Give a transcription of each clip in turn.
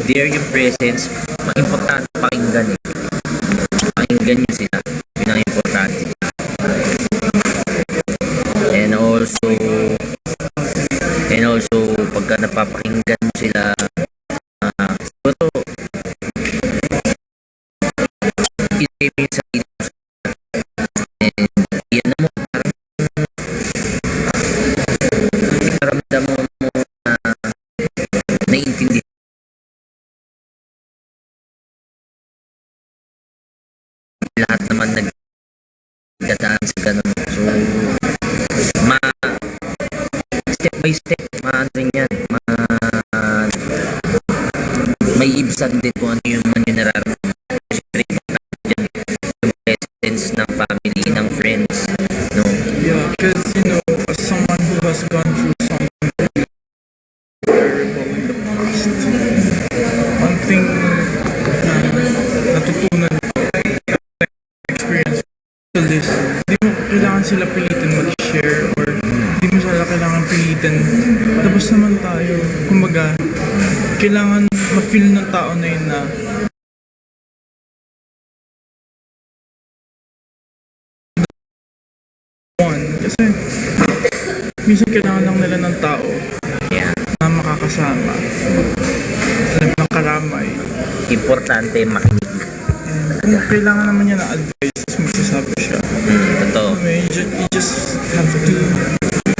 Their yung presence, importante pakinggan eh. Pakinggan nyo sila. Yun ang importante. And also, pagka napapakinggan mo sila, siguro, isipin mo yung sarili mo. And yan na mo, paramdam mo na naiintindihan. Lahat naman nagdadaan sa ganun. So, step by step, may ibsan din kung ano yung man yung nararamdaman. Siyempre, dyan, yung presence ng family, ng friends, no? Yeah, because, as someone who has gone through something terrible in the past, one thing na natutunan experience to this, hindi mo kailangan sila pilitin mag-share or hindi mo sila kailangan pilitin. Tapos naman tayo, kumbaga, kailangan ma-feel ng tao na yun na kasi minsan kailangan lang nila ng tao na makakasama, alam ng karamay. Importante makinig. Kung kailangan naman niya na advice, magsasabi siya. Totoo. You just have to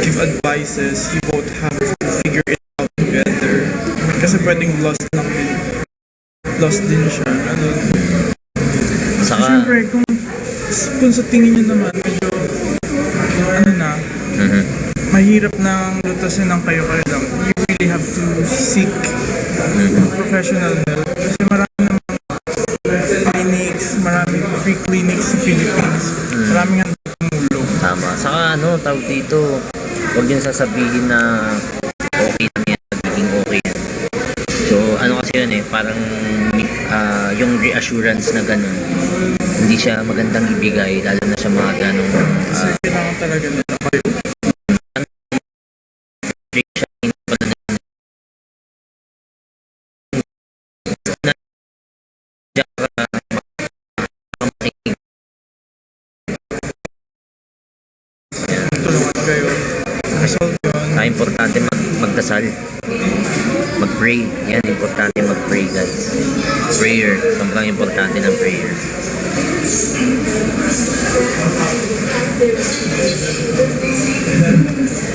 give advices. You both have to figure it out together. Kasi pwedeng lost din siya. Saka, siyempre, kung sa tingin niyo naman, medyo, mahirap nang lutasin ng kayo-kayo lang. You really have to seek professional help. Kasi marami namang clinics, maraming free clinics sa Philippines. Maraming ang tumulong. tama. Saka tawag dito, huwag yung sasabihin na okay lang yan, magiging okay yan. So, kasi yun parang yung reassurance na gano'n, hindi siya magandang ibigay, lalo na sa mga gano'ng kasi kailangan talaga nila kayo. Tulungan kayo. Resolve yun. Importante magdasal, mag-pray. Yan, importante mag-pray, guys. Prayer, sobrang importante ng prayer.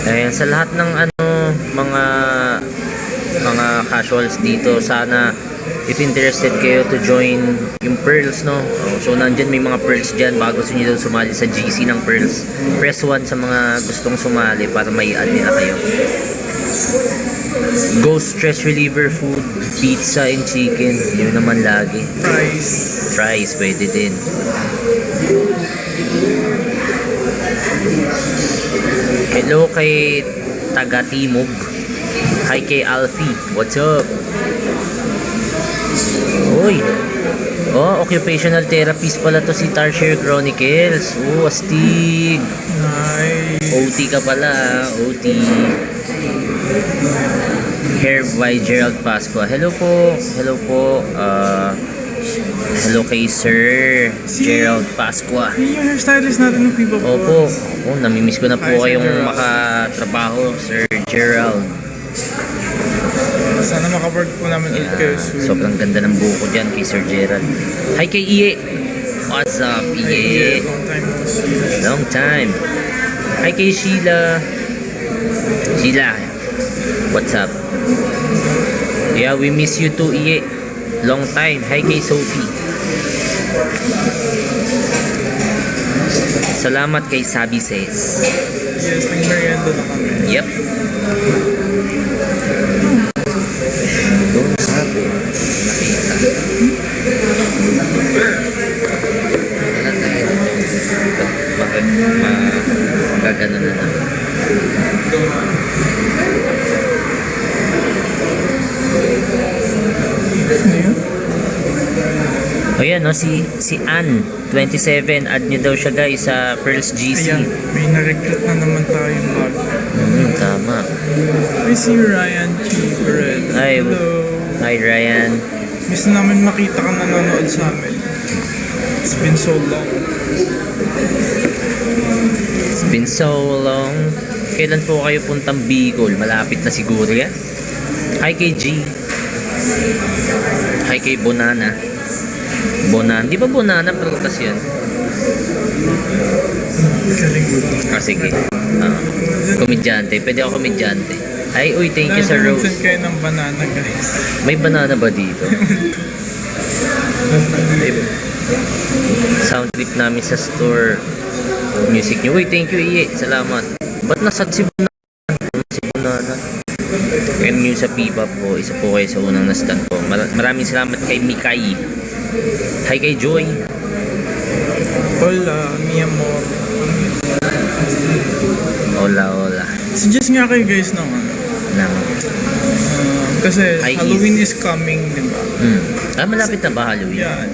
Ayan, sa lahat ng mga casuals dito, sana if interested kayo to join yung Pearls, no? So nandyan may mga Pearls dyan, baka gusto nyo sumali sa GC ng Pearls, press 1 sa mga gustong sumali para may add nila kayo. Go stress reliever food, pizza and chicken, yun naman lagi. Fries pwede din. Hello kay taga Timog. Hi kay Alfie, what's up? Uy, occupational therapist pala to si Tarsier Chronicles. Astig. Nice. OT ka pala, OT. Hair by Gerald Pascua. Hello po. Hello kay Sir Gerald Pascua. Yung hairstylist natin ng people po. Opo, namimiss ko na po kayong makatrabaho, Sir Gerald. Sana makawork po namin ulit kayo soon. Sobrang ganda ng buko dyan kay Sir Gerald. Hi kay Iye. What's up, Iye? Long time. Hi kay Sheila. What's up? Yeah, we miss you too, Iye. Long time. Hi kay Sophie. Salamat kay Sabi Says. Yes, nag-merienda na kami. Yep. Don't have it. Bakit magagano na lang. Ayan, si Ann 27, add nyo daw siya guys sa Pearls GC. Ayan, may na-recruit na naman tayong bago. Tama. I see Ryan G. Red. Ay, hello. Hi, Ryan. Miss namin makita kang nanonood sa amin. It's been so long. It's been so long. Kailan po kayo puntang Bicol? Malapit na siguro yan. Hi kay G. Hi kay Bonana. Bonana. Di ba Bonana? Prutas yan. Galing mo. Sige. Komedyante. Pwede ako komedyante. Ay, uy, thank you sa Rose. Nag-send kayo ng banana, guys. May banana ba dito? Sound trip namin sa store. Music nyo. Uy, thank you, Iye. Salamat. Ba't nasad si Banana? Si Banana. And yung sa P-pop po, isa po kayo sa unang nasdan po. Maraming salamat kay Mikay. Hi kay Joy. Hola, mi amor. Hola, hola. Suggest nga kayo guys ng ano. Kasi Hi, Halloween is coming, di ba? Malapit na ba Halloween? Yeah,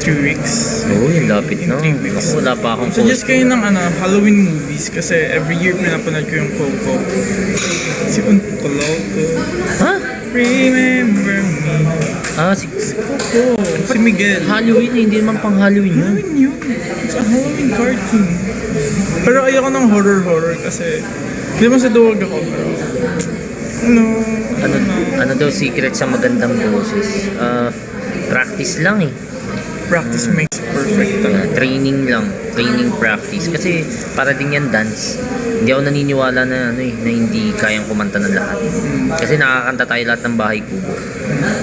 3 weeks. Oo, yung lapit na. In 3 weeks. Ako, wala pa akong Suggest post. kayo ng Halloween movies kasi every year pinapanood ko yung Coco. Si Unco Loco. Ha? Remember me. Si Coco. Si Miguel. Halloween, hindi naman pang Halloween yun. Halloween yun. It's a Halloween cartoon. Pero ayoko ng horror kasi hindi naman sa duwag ako. Pero Ano daw secret sa magandang boses? Practice lang eh. practice makes perfect. Training lang. Training practice. Kasi para din yan dance. Hindi ako naniniwala na na hindi kayang kumanta ng lahat. Kasi nakakanta tayo lahat ng Bahay Kubo.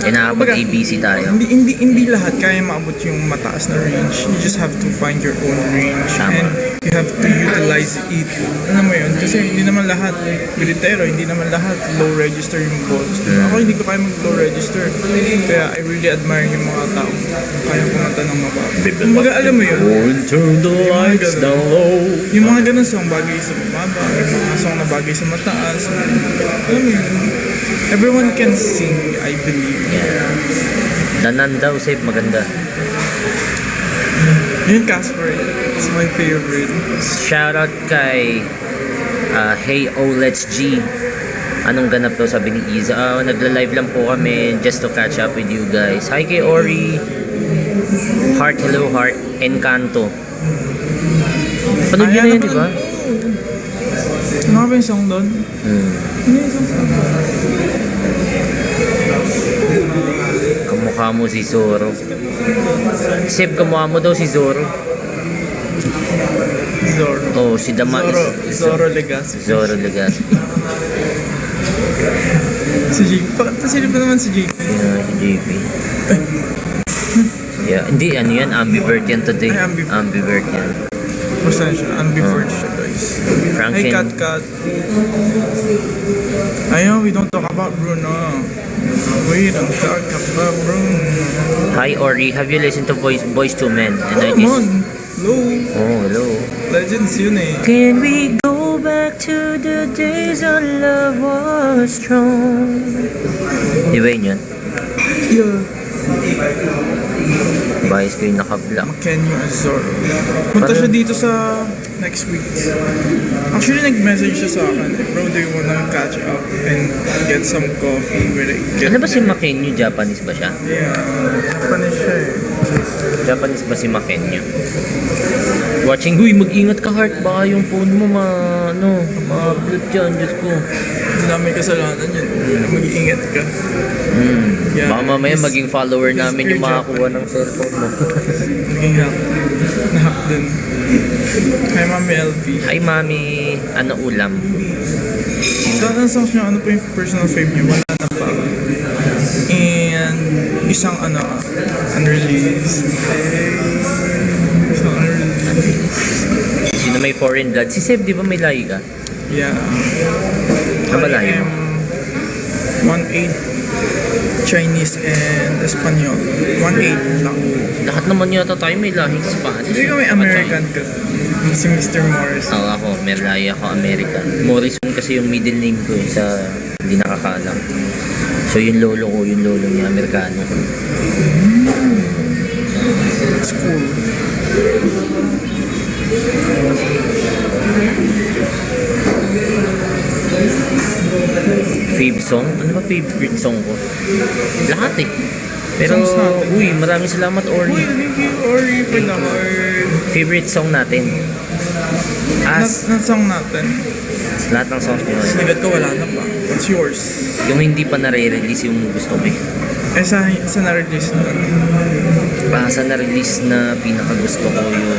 Nakakapag-ABC tayo. Hindi lahat kaya maabot yung mataas na range. You just have to find your own range. Tama. And you have to utilize it. Ano mo yun? Kasi hindi naman lahat gritero, hindi naman lahat low register yung balls. Ako hindi ko kaya mag low register. Kaya I really admire yung mga tao kaya kumanta ng mababa. Kumbaga alam mo yun? Turn the lights down low. Yung mga ganun song bagay sa mababa, yung mga song na bagay sa mataas. Alam mo yun? Everyone can sing, I believe. Yeah. Danan daw, safe, maganda. Yun Casper, it's my favorite. Shoutout kay Hey Oh Let's G. Anong ganap daw sabi ni Iza? Nagla-live lang po kami just to catch up with you guys. Hi kay Ori. Heart, hello heart. Encanto. Panood nyo na yun, di ba? Ano ba yung song doon? Ano yung song? Kamukha mo si Zoro. Sip, kamukha mo daw si Zoro. Zoro. Oh, si Dama is Zoro Legaspi. Zoro Legazpi. Si JP. Pasilip na naman si JP. Yeah, si JP. Yeah, hindi, ano yan, ambivert yan today. Ay, ambivert. Ambivert yan. Pasensya, ambivert siya guys. Hey Franklin. Kat. Ayaw, we don't talk about Bruno. We don't talk about Bruno. Hi Ori, have you listened to Boys to Men? And I Come on. Hello. Oh, hello. Legends yun eh. Can we go back to the days our love was strong? Di ba yun yun? Yeah. Bias ko yung naka-block. Kenyo Azor. Punta siya dito sa next week. Actually, nag-message siya sa akin. Bro, do you wanna catch up and get some coffee? Ano ba si Makenyo? Japanese ba siya? Yeah. Japanese siya eh. Japanese ba si Makenyo? Watching, huy, mag-ingat ka heart. Baka yung phone mo ma-upload yan. Diyos ko. Hindi namin kasalanan yun. Mag-iingat ka. Yeah. Baka mamaya maging follower namin yung Mr. makakuha ng cellphone mo. Maging hack. Nahack din. Hi, Mami LP. Hi mami, ano ulam? So, anong songs niya? Ano po yung personal fave niya? Wala na pa. And isang unreleased. Isang unreleased. Sino may foreign blood? Si Seb, di ba may lahi ka? Yeah. Ano ba lahi mo? 1/8 Chinese and Espanol. 1/8 lang. Lahat naman yata tayo may lahing Spanish. Hindi ka may American ka. Si Mr. Morris. Oo, ako, may lahi ako American. Morrison kasi yung middle name ko sa hindi nakakaalam. So yung lolo ko, yung lolo niya, Amerikano. It's cool. Fave song? Ano ba favorite song ko? Lahat eh. Pero, Songs natin. uy, maraming salamat, Uy, Ori. thank you, Ori, for the heart. Favorite song natin? Song natin. Lahat ng songs nyo. Sinigat ko, wala na pa. What's yours? Yung hindi pa nare-release yung gusto ko eh. Sa na-release na. Sa na-release na pinakagusto ko yung...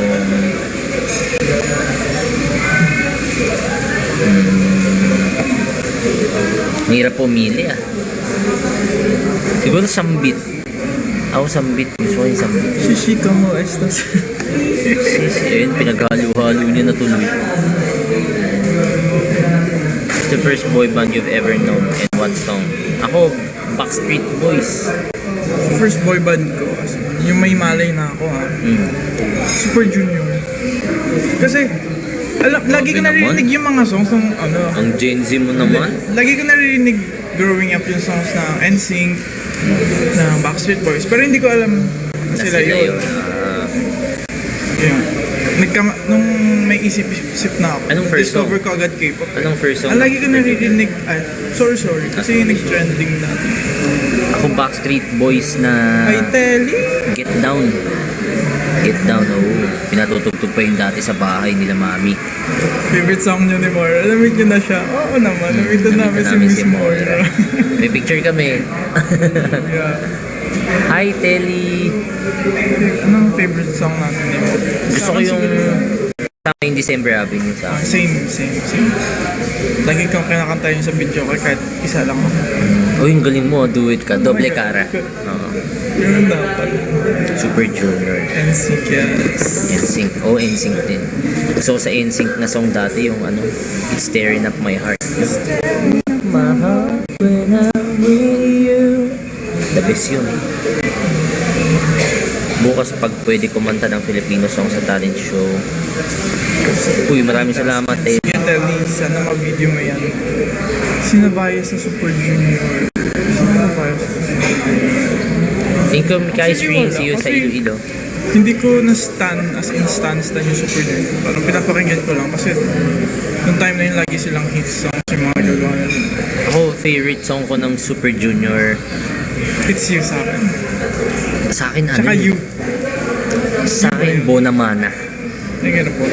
Mahirap pumili ah. Siguro Sambit. Ako Sambit. Gusto ko yung Sambit. Shishi, como estas? Ayun, pinaghalo-halo niya na tuloy. What's the first boy band you've ever known and what song? Ako, Backstreet Boys. First boy band ko. Yung may malay na ako ha. Super Junior. Kasi, lagi ko naman. naririnig yung mga songs ng ano. Ang Gen Z mo naman. Lagi ko naririnig growing up yung songs na NSYNC, na Backstreet Boys. Pero hindi ko alam na sila yun. Yeah. Nung may isip-isip na ako, Anong first discover song? ko agad K-pop. Anong first song? Lagi ko naririnig, sorry, kasi yung nag-trending dati. Ako Backstreet Boys na Ay, Telly! Get Down. Get Down, oo. Pinatutugtog pa yung dati sa bahay nila mami. Favorite song nyo ni Moira. Namit nyo na siya. Oo naman, namitan namin si Miss Moira. May picture kami. Yeah. Hi, Telly. Anong favorite song natin ni Moira? Gusto ko yung tama yung December Avenue sa akin. Same. Lagi kong kinakanta yun sa video ko kahit isa lang ako. Oh, yung galing mo, do it ka. Doble cara. Oo. Yun dapat. Super Junior. NSYNC, yes. NSYNC. Oh, NSYNC din. So sa NSYNC na song dati yung ano, It's Tearing Up My Heart. It's tearing up my heart when I'm with you. The best yun. Bukas pag pwede kumanta ng Filipino song sa talent show. Uy, maraming salamat eh. Sige, Telly, sana ma-video mo yan. Sinabaya sa Super Junior. Sinabaya sa Super Junior. Thank you, Mikay Actually, Spring. wala. See you sa Kasi Iloilo. Hindi ko na-stan, as in stan yung Super Junior. Parang pinapakinggan ko lang kasi nung time na yun lagi silang hit songs yung mga gagawa nila. Ako, favorite song ko ng Super Junior. It's you sa akin. Sa akin, ano? Tsaka you. Sa akin, Bonamana. Nagano po.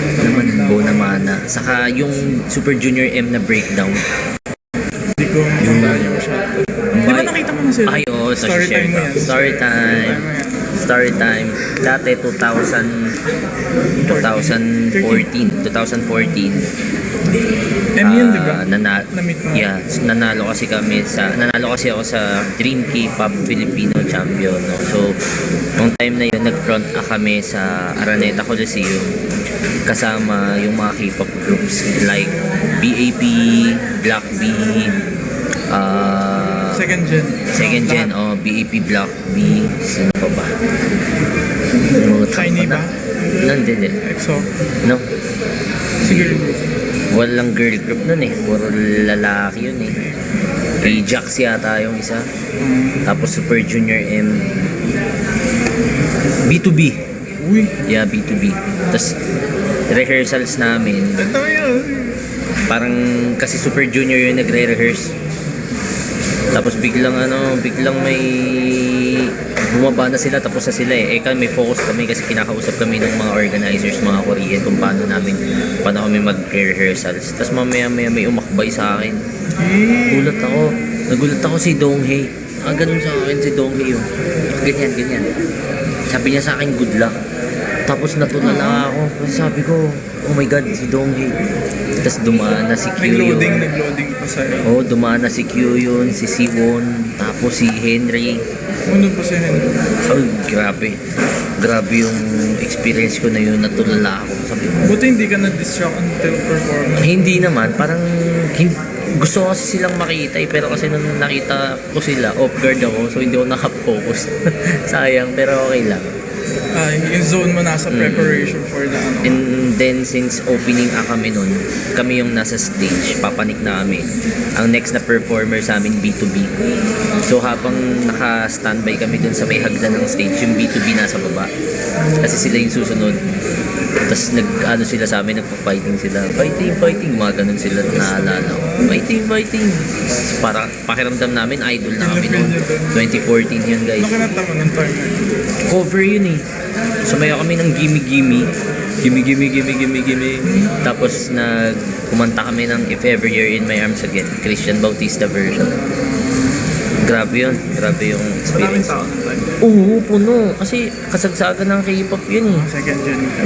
Bonamana. Saka yung Super Junior M na breakdown. Hindi ko matandaan yung masyado. Di ba nakita mo na sila? Ay, oo. Oh, Story time mo yan. Story time. Story time. Dati, 2014. 2014. M yun, di ba? Na-meet mo. Yeah, nanalo kasi ako sa Dream K-pop Filipino Champion, no? So, nung time na yun, nag-front kami sa Araneta Coliseum kasama yung mga K-pop groups like BAP, Black B, Second gen. Second Gen, BAP, Black B, sino pa ba? Shiny ba? Hindi. EXO. No? Siguro. Walang girl group nun eh. Puro lalaki yun eh. Ajax yata yung isa. Tapos Super Junior M. B2B. Uy. Yeah, B2B. Tapos rehearsals namin. Ito yun. Parang kasi Super Junior yung nagre-rehearse. Tapos biglang may bumaba na sila, tapos na sila eh. Kami may focus kami kasi kinakausap kami ng mga organizers, mga Korean, kung paano kami mag-rehearsals. Tapos mamaya may umakbay sa akin. Nagulat ako si Donghae. Ganun sa akin si Donghae yun. Ganyan. Sabi niya sa akin, good luck. Tapos natulala ako. Kasi sabi ko, oh my God, si Donghae. Tapos dumaan na si Q yun. Nag-loading pa sa'yo. Dumaan na si Q yun, si Siwon, tapos si Henry. Ano po si Henry? Grabe. Grabe yung experience ko na yun, natulala ako. Sabi ko, Buti hindi ka na-distract until performance. hindi naman, parang gusto ko kasi silang makita pero kasi nung nakita ko sila, off guard ako, so hindi ako nakafocus. Sayang, pero okay lang. Yung zone mo nasa preparation for the ano. And then since opening kami nun, kami yung nasa stage, papanik na kami. Ang next na performer sa amin, B2B. So habang naka-standby kami dun sa may hagdan ng stage, yung B2B nasa baba. Kasi sila yung susunod. Tapos sila sa amin, nagpa-fighting sila. Fighting, mga ganun sila, naalala ko. Fighting. Para pakiramdam namin, idol na kami Feel noon. niyo dun. 2014 yun guys. Ano kinanta mo ng time na yun? Cover yun eh. Sumayaw kami ng Gimme Gimme. Gimme. Tapos kumanta kami ng If Ever You're in My Arms Again. Christian Bautista version. Grabe yun. Grabe yung Maraming experience. tao ng time. Oo, puno. Kasi kasagsagan ng K-pop yun eh. Second gen ka.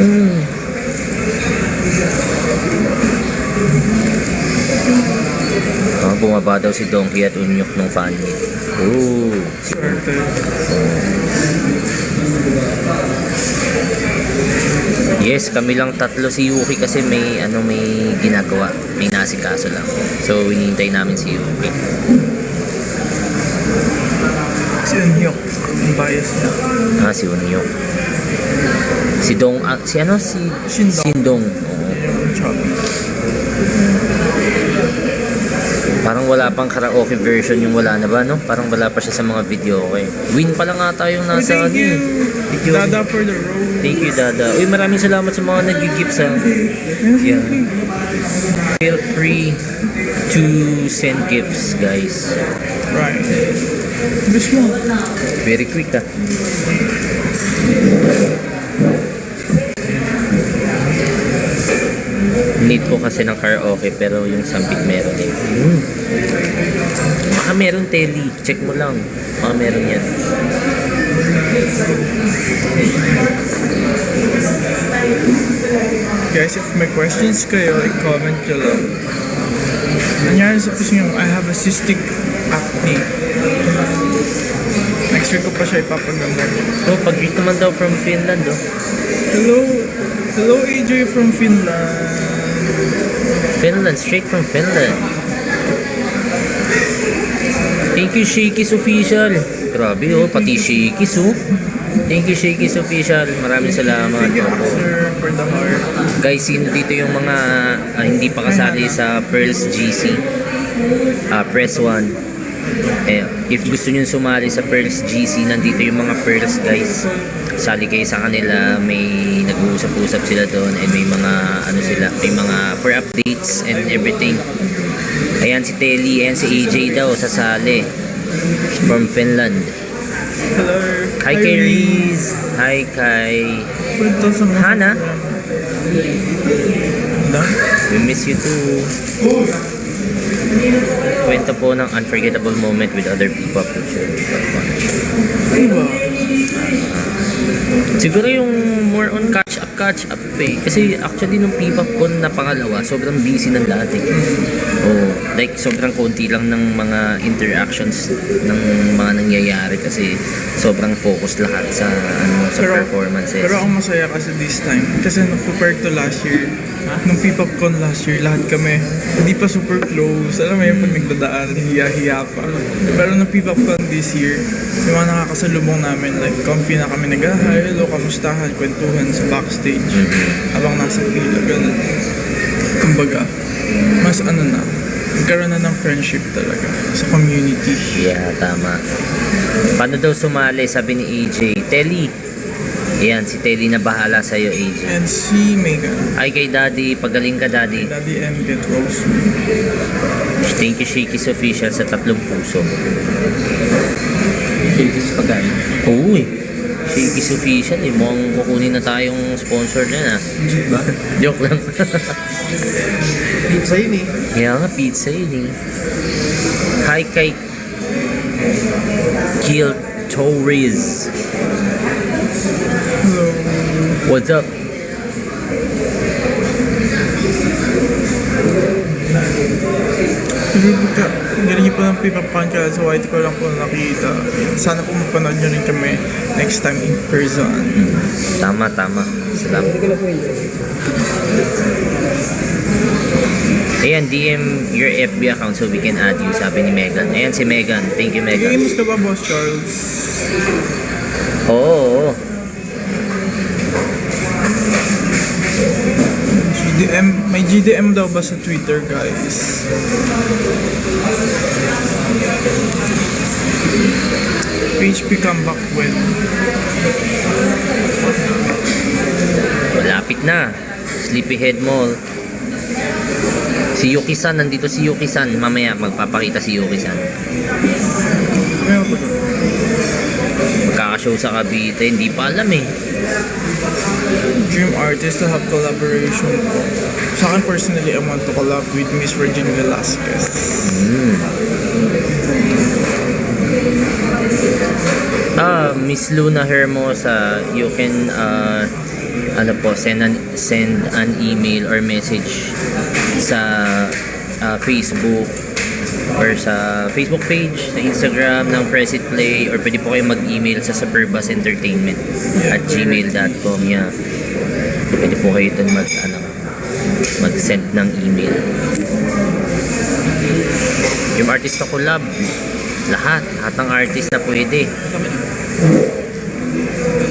Bumaba daw si Donkey at Unyok nung fan niya. Oo. Swerte. Yes, kami lang tatlo si Yuki kasi may ginagawa. May nasikaso lang. So, hinihintay namin si Yuki. Si Unhyuk. Ang bias niya. Si Unyok. Si Dong, si Shindong. Shindong. Oo. Yung chubby. Parang wala pang karaoke version yung wala na ba, no? Parang wala pa siya sa mga video, okay? Win pa lang ata yung nasa Thank you. Thank you. Dada for the road. Thank you, Dada. Uy, maraming salamat sa mga nag-gift sa... Yeah. Feel free to send gifts, guys. Right. Gusto mo? Very quick, ah. Need ko kasi ng karaoke pero yung sambit meron eh. Baka meron teli. Check mo lang. Baka meron yan. Guys, if may questions kayo, i-comment nyo lang. Nangyari sa puso nyo, I have a cystic acne. Next week ko pa siya ipapagamot. Oh, pag-greet naman daw from Finland, oh. Hello AJ from Finland. Finland, straight from Finland. Thank you, Shakey's Official. Grabe, oh, pati Shakey's, oh. Thank you, Shakey's Official. Maraming salamat. Thank you, Opo. sir, for the heart. Guys, sino dito yung mga hindi pa kasali sa Pearls GC? Press 1. If gusto nyo sumali sa Pearls GC, nandito yung mga Pearls, guys. Sali kayo sa kanila, may nag-uusap-usap sila doon, and may mga may mga for updates and everything. Ayan si Telly, ayan si AJ daw sasali from Finland. Hello. Hi kay Riz. Hi kay Punta sa mga... Hana. Done? We miss you too. Kwento po ng unforgettable moment with other people. Ano ba? Siguro yung more on catch up eh. Kasi actually nung P-pop con na pangalawa, sobrang busy ng lahat eh. Oh, like sobrang konti lang ng mga interactions ng mga nangyayari kasi sobrang focus lahat sa performances. Pero ako masaya kasi this time. Kasi nung compared to last year, nung P-pop con last year, lahat kami hindi pa super close. Alam mo yun, pag nagdadaan, hiya-hiya pa. Pero nung P-pop con this year, yung mga nakakasalubong namin, like comfy na kami nag-hi, hello, kamustahan, kwentuhan sa backstage. Habang nasa pila, ganun. Kumbaga, mas nagkaroon na ng friendship talaga sa community. Yeah, tama. Paano daw sumali? Sabi ni AJ. Telly. Ayan, si Telly na bahala sa'yo, AJ. And si Megan. Ay kay Daddy. Pagaling ka, Daddy. Daddy M. Get Rose. Thank you, Shakey's Official sa 3 puso. Shakey's pagkain. Oo eh. Shakey's Official eh. Mukhang kukunin na tayong sponsor na Ba? Joke lang. Pizza yun eh. Kaya nga, pizza yun eh. Hi kay Kill Torres. Hello. What's up? Galing niyo po ng P-pop fan ka sa white ko lang po nakita. Sana po mapanood nyo rin kami next time in person. Tama. Salamat. Ayan, DM your FB account so we can add you, sabi ni Megan. Ayan si Megan. Thank you, Megan. Games ka ba, Boss Charles? Oo. May GDM daw ba sa Twitter, guys? PHP comeback when? Malapit na. Sleepyhead Mall. Si Yuki-san, nandito si Yuki-san. Mamaya magpapakita si Yuki-san. Meron ba ito? Magkakashow sa Cavite, hindi pa alam eh. Dream artist to have collaboration po. Sa akin personally, I want to collab with Miss Regine Velasquez. Miss Luna Hermosa, you can send an email or message sa Facebook or sa Facebook page, sa Instagram ng Press It Play, or pwede po kayo mag-email sa suburbusentertainment@gmail.com. Yeah. Pwede po kayo dun mag-send ng email. Yung artist na collab, lahat ng artist na pwede.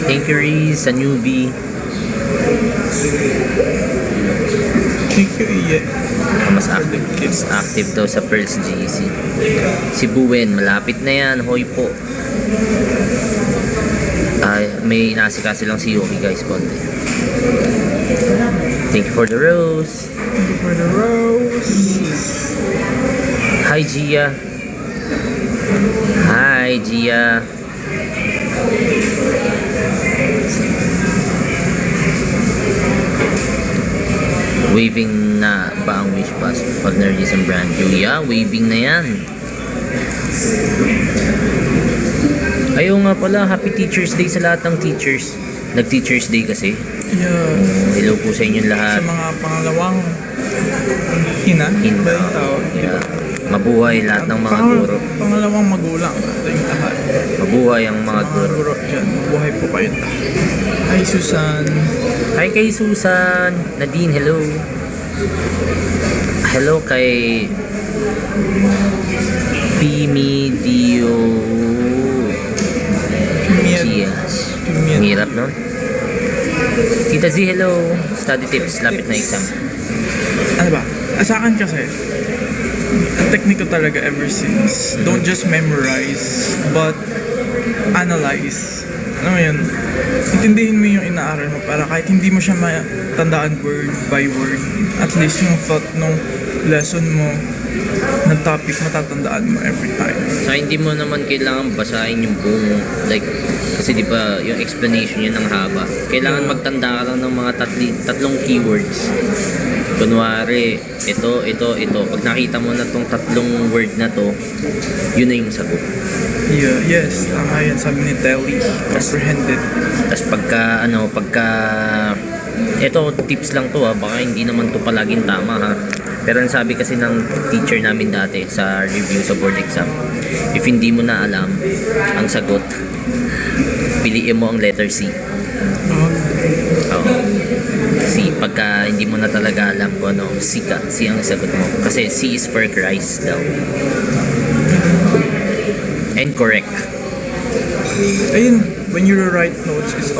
Thank you, Reese, sa newbie. Thank you, Ian. Mas active daw sa Pearls GC. Si Buen, malapit na yan. Hoy po. May inaasikaso lang si Yuki, guys, konti. Thank you for the rose. Thank you for the rose. Hi, Gia. Hi, Gia. Waving na ba ang wish pass pag na-release ang brand new? Yeah, waving na yan. Ayaw nga pala, happy Teacher's Day sa lahat ng teachers. Nag-Teacher's Day kasi. Yeah. Hello po sa inyong lahat. Sa mga pangalawang ina. Ba yung tawag? Yeah. Mabuhay lahat ng mga guro. Pangalawang magulang. Ito yung lahat. Mabuhay ang mga guro. Guro dyan. Mabuhay po kayo. Hi, Susan. Hi kay Susan. Nadine, hello. Hello kay Pimidio. Yes. Ang hirap, no? Tita Z, hello. Study tips, lapit na exam. Ano ba? Sa akin kasi, ang technique ko talaga ever since, don't just memorize, but analyze. Ano mo yun? Intindihin mo yung inaaral mo para kahit hindi mo siya matandaan word by word, at least yung thought nung lesson mo, ng topic, matatandaan mo every time. So, hindi mo naman kailangan basahin yung buong, like, kasi di ba yung explanation yun ng haba. Kailangan magtanda ka lang ng mga tatlong keywords. Kunwari, ito. Pag nakita mo na tong tatlong word na to, yun na yung sagot. Yeah, yes, tama yan. Sabi ni Telly, comprehended. Tapos ito, tips lang to ha, baka hindi naman to palaging tama ha. Pero ang sabi kasi ng teacher namin dati sa review sa board exam, if hindi mo na alam ang sagot, piliin mo ang letter C. Oo. C, pagka hindi mo na talaga alam kung ano, C ang sagot mo. Kasi C is for Christ daw. And correct. Ayun, when you write notes, it's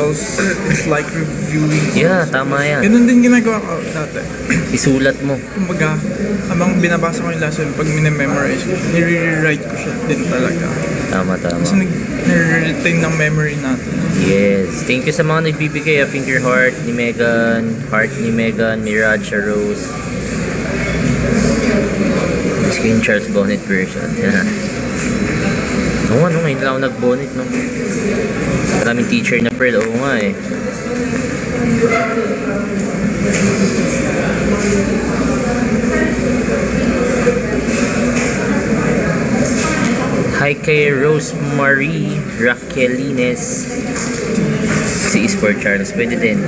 like reviewing. Yeah, tama yan. Ganun din ginagawa ko dati. Isulat mo. Kumbaga, habang binabasa ko yung lesson, pag minememorize ko, nire-rewrite ko siya din talaga. Tama. Kasi nire-retain ng memory natin. Yes. Thank you sa mga nagbibigay. I think your heart ni Megan, Mirage, Rose. Skin Charles Bonnet version. Yeah. Ngayon lang ako nag-bonnet, no? Maraming teacher na Pearl. Oo nga eh. Hi kay Rosemary Raquelines. Si Esport Charles. Pwede din.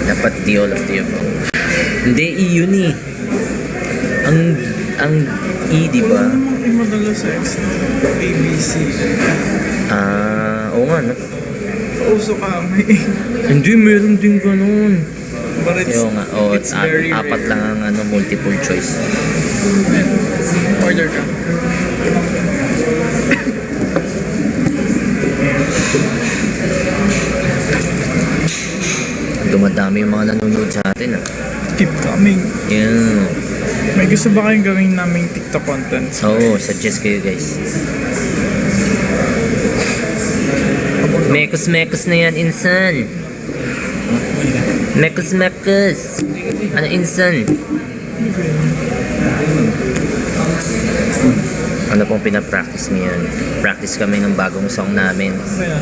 Dapat di all of the above. Hindi, yun eh. Ang E, di ba? Yung madalas sa exam, ABC. Oo nga, no? Pauso ka, may Hindi, meron din ganun. but it's very apat lang ang multiple choice. Order ka. Dumadami yung mga nanonood sa atin, ah. Keep coming. Yeah. May gusto ba kayong gawin naming TikTok content? Oo, suggest kayo, guys. Mekos na yan, insan. Mekos. Ano insan? Ano pong pinapractice ngayon? Practice kami ng bagong song namin. Kaya,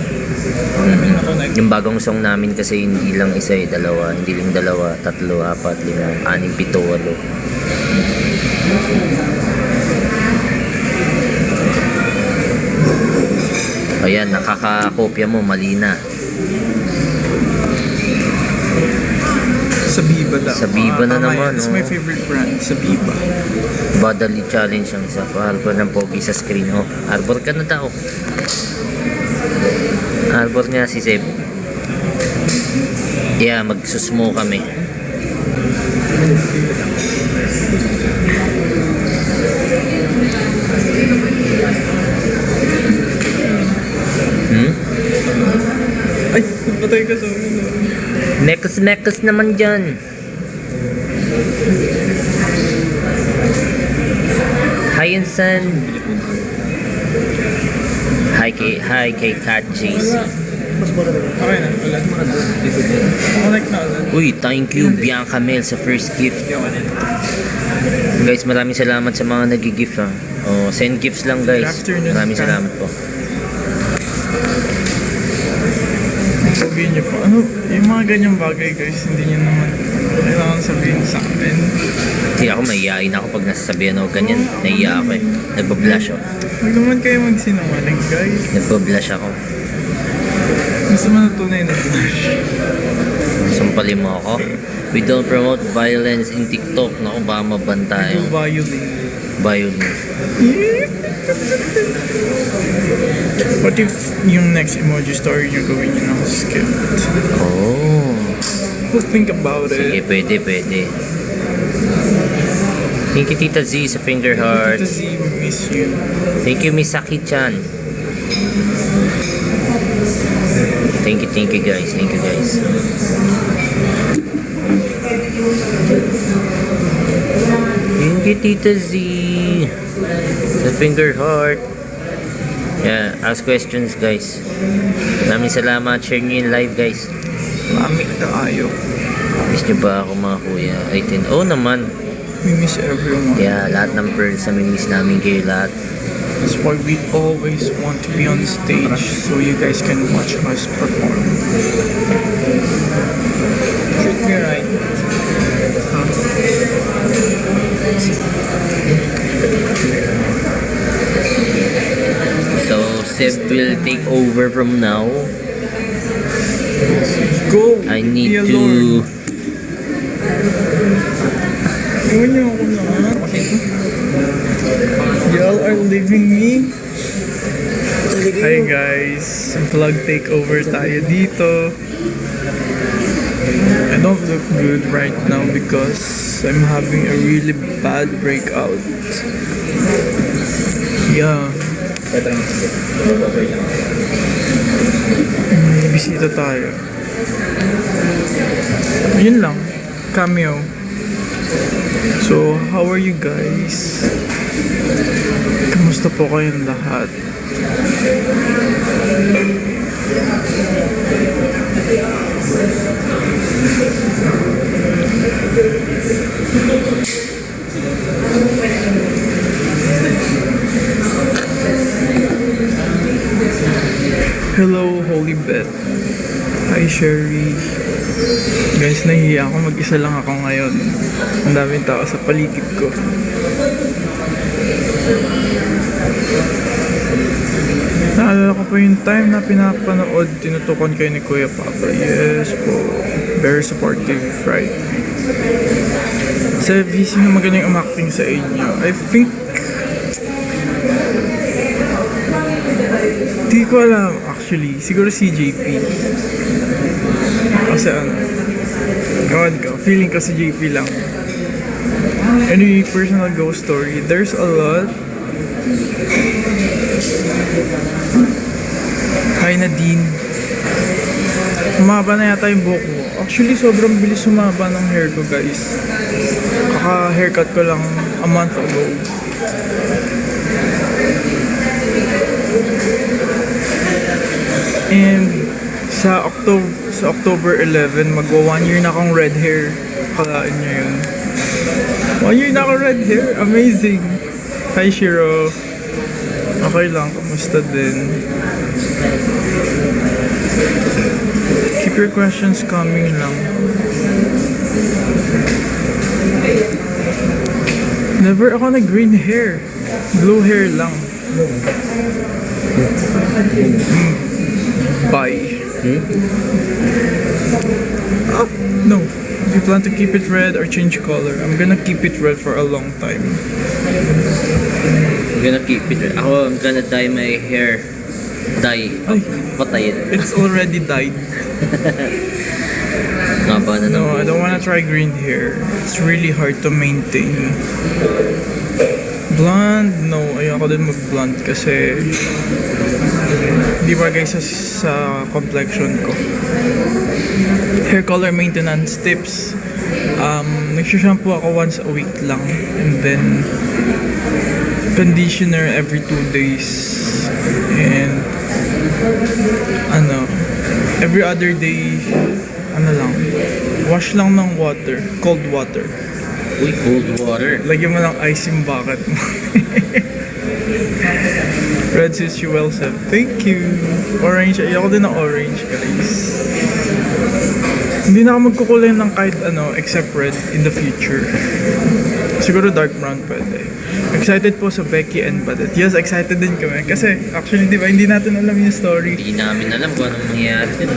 Yung bagong song namin kasi hindi lang isa dalawa. Hindi lang dalawa, tatlo, apat, lima, anim, pito, walo. Ayan, nakakakopya mo, mali na. sa Biba daw. Sa Biba na Tama naman, yan. It's oh. my favorite brand, sa Biba. Badali challenge ang isa. Arbor ng pogi sa screen. Oh, arbor ka na daw. Arbor nga si Seb. Yeah, magsusmo kami. Ay, patay ka sa Mekas naman dyan. Hi, Insan. Hi kay Kat JC. Okay na, ulan. Connect na ulan. Uy, thank you Bianca Mel sa first gift. Guys, maraming salamat sa mga nag-gift ha. Oh, send gifts lang guys. Good afternoon, Maraming Kat. salamat po. Sabihin niyo po, ano, yung mga ganyang bagay guys, hindi niyo naman kailangan sabihin sa akin. Hindi ako mahihain ako pag nasasabihan ako ganyan. Nahiya ako eh. Nagpa-blush ako. Huwag naman kayo magsinungaling guys. Nagpa-blush ako. Gusto mo na tunay na blush. Sampalin mo ako. We don't promote violence in TikTok. Naku, baka mabanta Do yung violin. violence. What if yung next emoji story niyo gawin niyo ng skip? Oh. Just think about Sige, it. pwede. Thank you, Tita Z, sa finger heart. To see, miss you. Thank you, Miss Saki-chan. Thank you, guys. Thank you, guys. Thank you, Tita Z. Sa finger heart. Yeah, ask questions, guys. Maraming salamat. Share nyo yung live, guys. Mami tayo. Miss nyo ba ako, mga kuya? Oh, naman. We miss everyone. Yeah, lahat ng pearls na miss namin kayo lahat. That's why we always want to be on stage so you guys can watch us perform. Treat me right. So, Seb will take over from now. Go! I Be need a to... Lord. Iwan niyo ako na. Y'all are leaving me. Hi guys, vlog takeover tayo dito. I don't look good right now because I'm having a really bad breakout. Yeah. Bisita tayo. Yun lang. Cameo. So, how are you guys? Kamusta po kayong lahat? Hello, Holy Beth. Hi, Sherry. Guys, nahihiya ako. Mag-isa lang ako ngayon. Ang daming tao sa paligid ko. Naalala ko pa yung time na pinapanood, tinutukan kayo ni Kuya Papa. Yes po. Very supportive, right? Sa VC na magaling umakting sa inyo. I think di ko alam actually. Siguro si JP. Kasi ano, ewan ko, feeling ko si JP lang. Any personal ghost story, there's a lot. Hi Nadine. Humaba na yata yung buhok mo. Actually, sobrang bilis humaba ng hair ko guys. Kaka-haircut ko lang a month ago. And sa October 11, magwa 1 year na akong red hair. Akalain niyo yun. Oh, you're naka-red hair. Amazing. Hi, Shiro. Okay lang. Kamusta din? Keep your questions coming lang. Never ako na green hair. Blue hair lang. Bye. Oh, no. Do you plan to keep it red or change color? I'm gonna keep it red for a long time. I'm gonna keep it. Ako, I'm gonna dye my hair. Dye. Ay. Patay. It's already dyed. Nga ba na No, I don't wanna try green hair. It's really hard to maintain. Blonde? No, ayoko din mag-blonde kasi di bagay sa complexion ko. Hair color maintenance tips. Nagsha-shampoo ako once a week lang. And then, conditioner every 2 days. And, every other day, wash lang ng water. Cold water. Uy, cold water. Lagyan mo ng ice yung bucket mo. Red says you well said. Thank you. Orange. Ayoko din ng orange, guys. Hindi na ako magkukulay ng kahit except red in the future. Siguro dark brown pwede. Excited po sa Becky and Badet. Yes, excited din kami. Kasi actually, di ba, hindi natin alam yung story. Hindi namin alam kung anong mangyayari dun.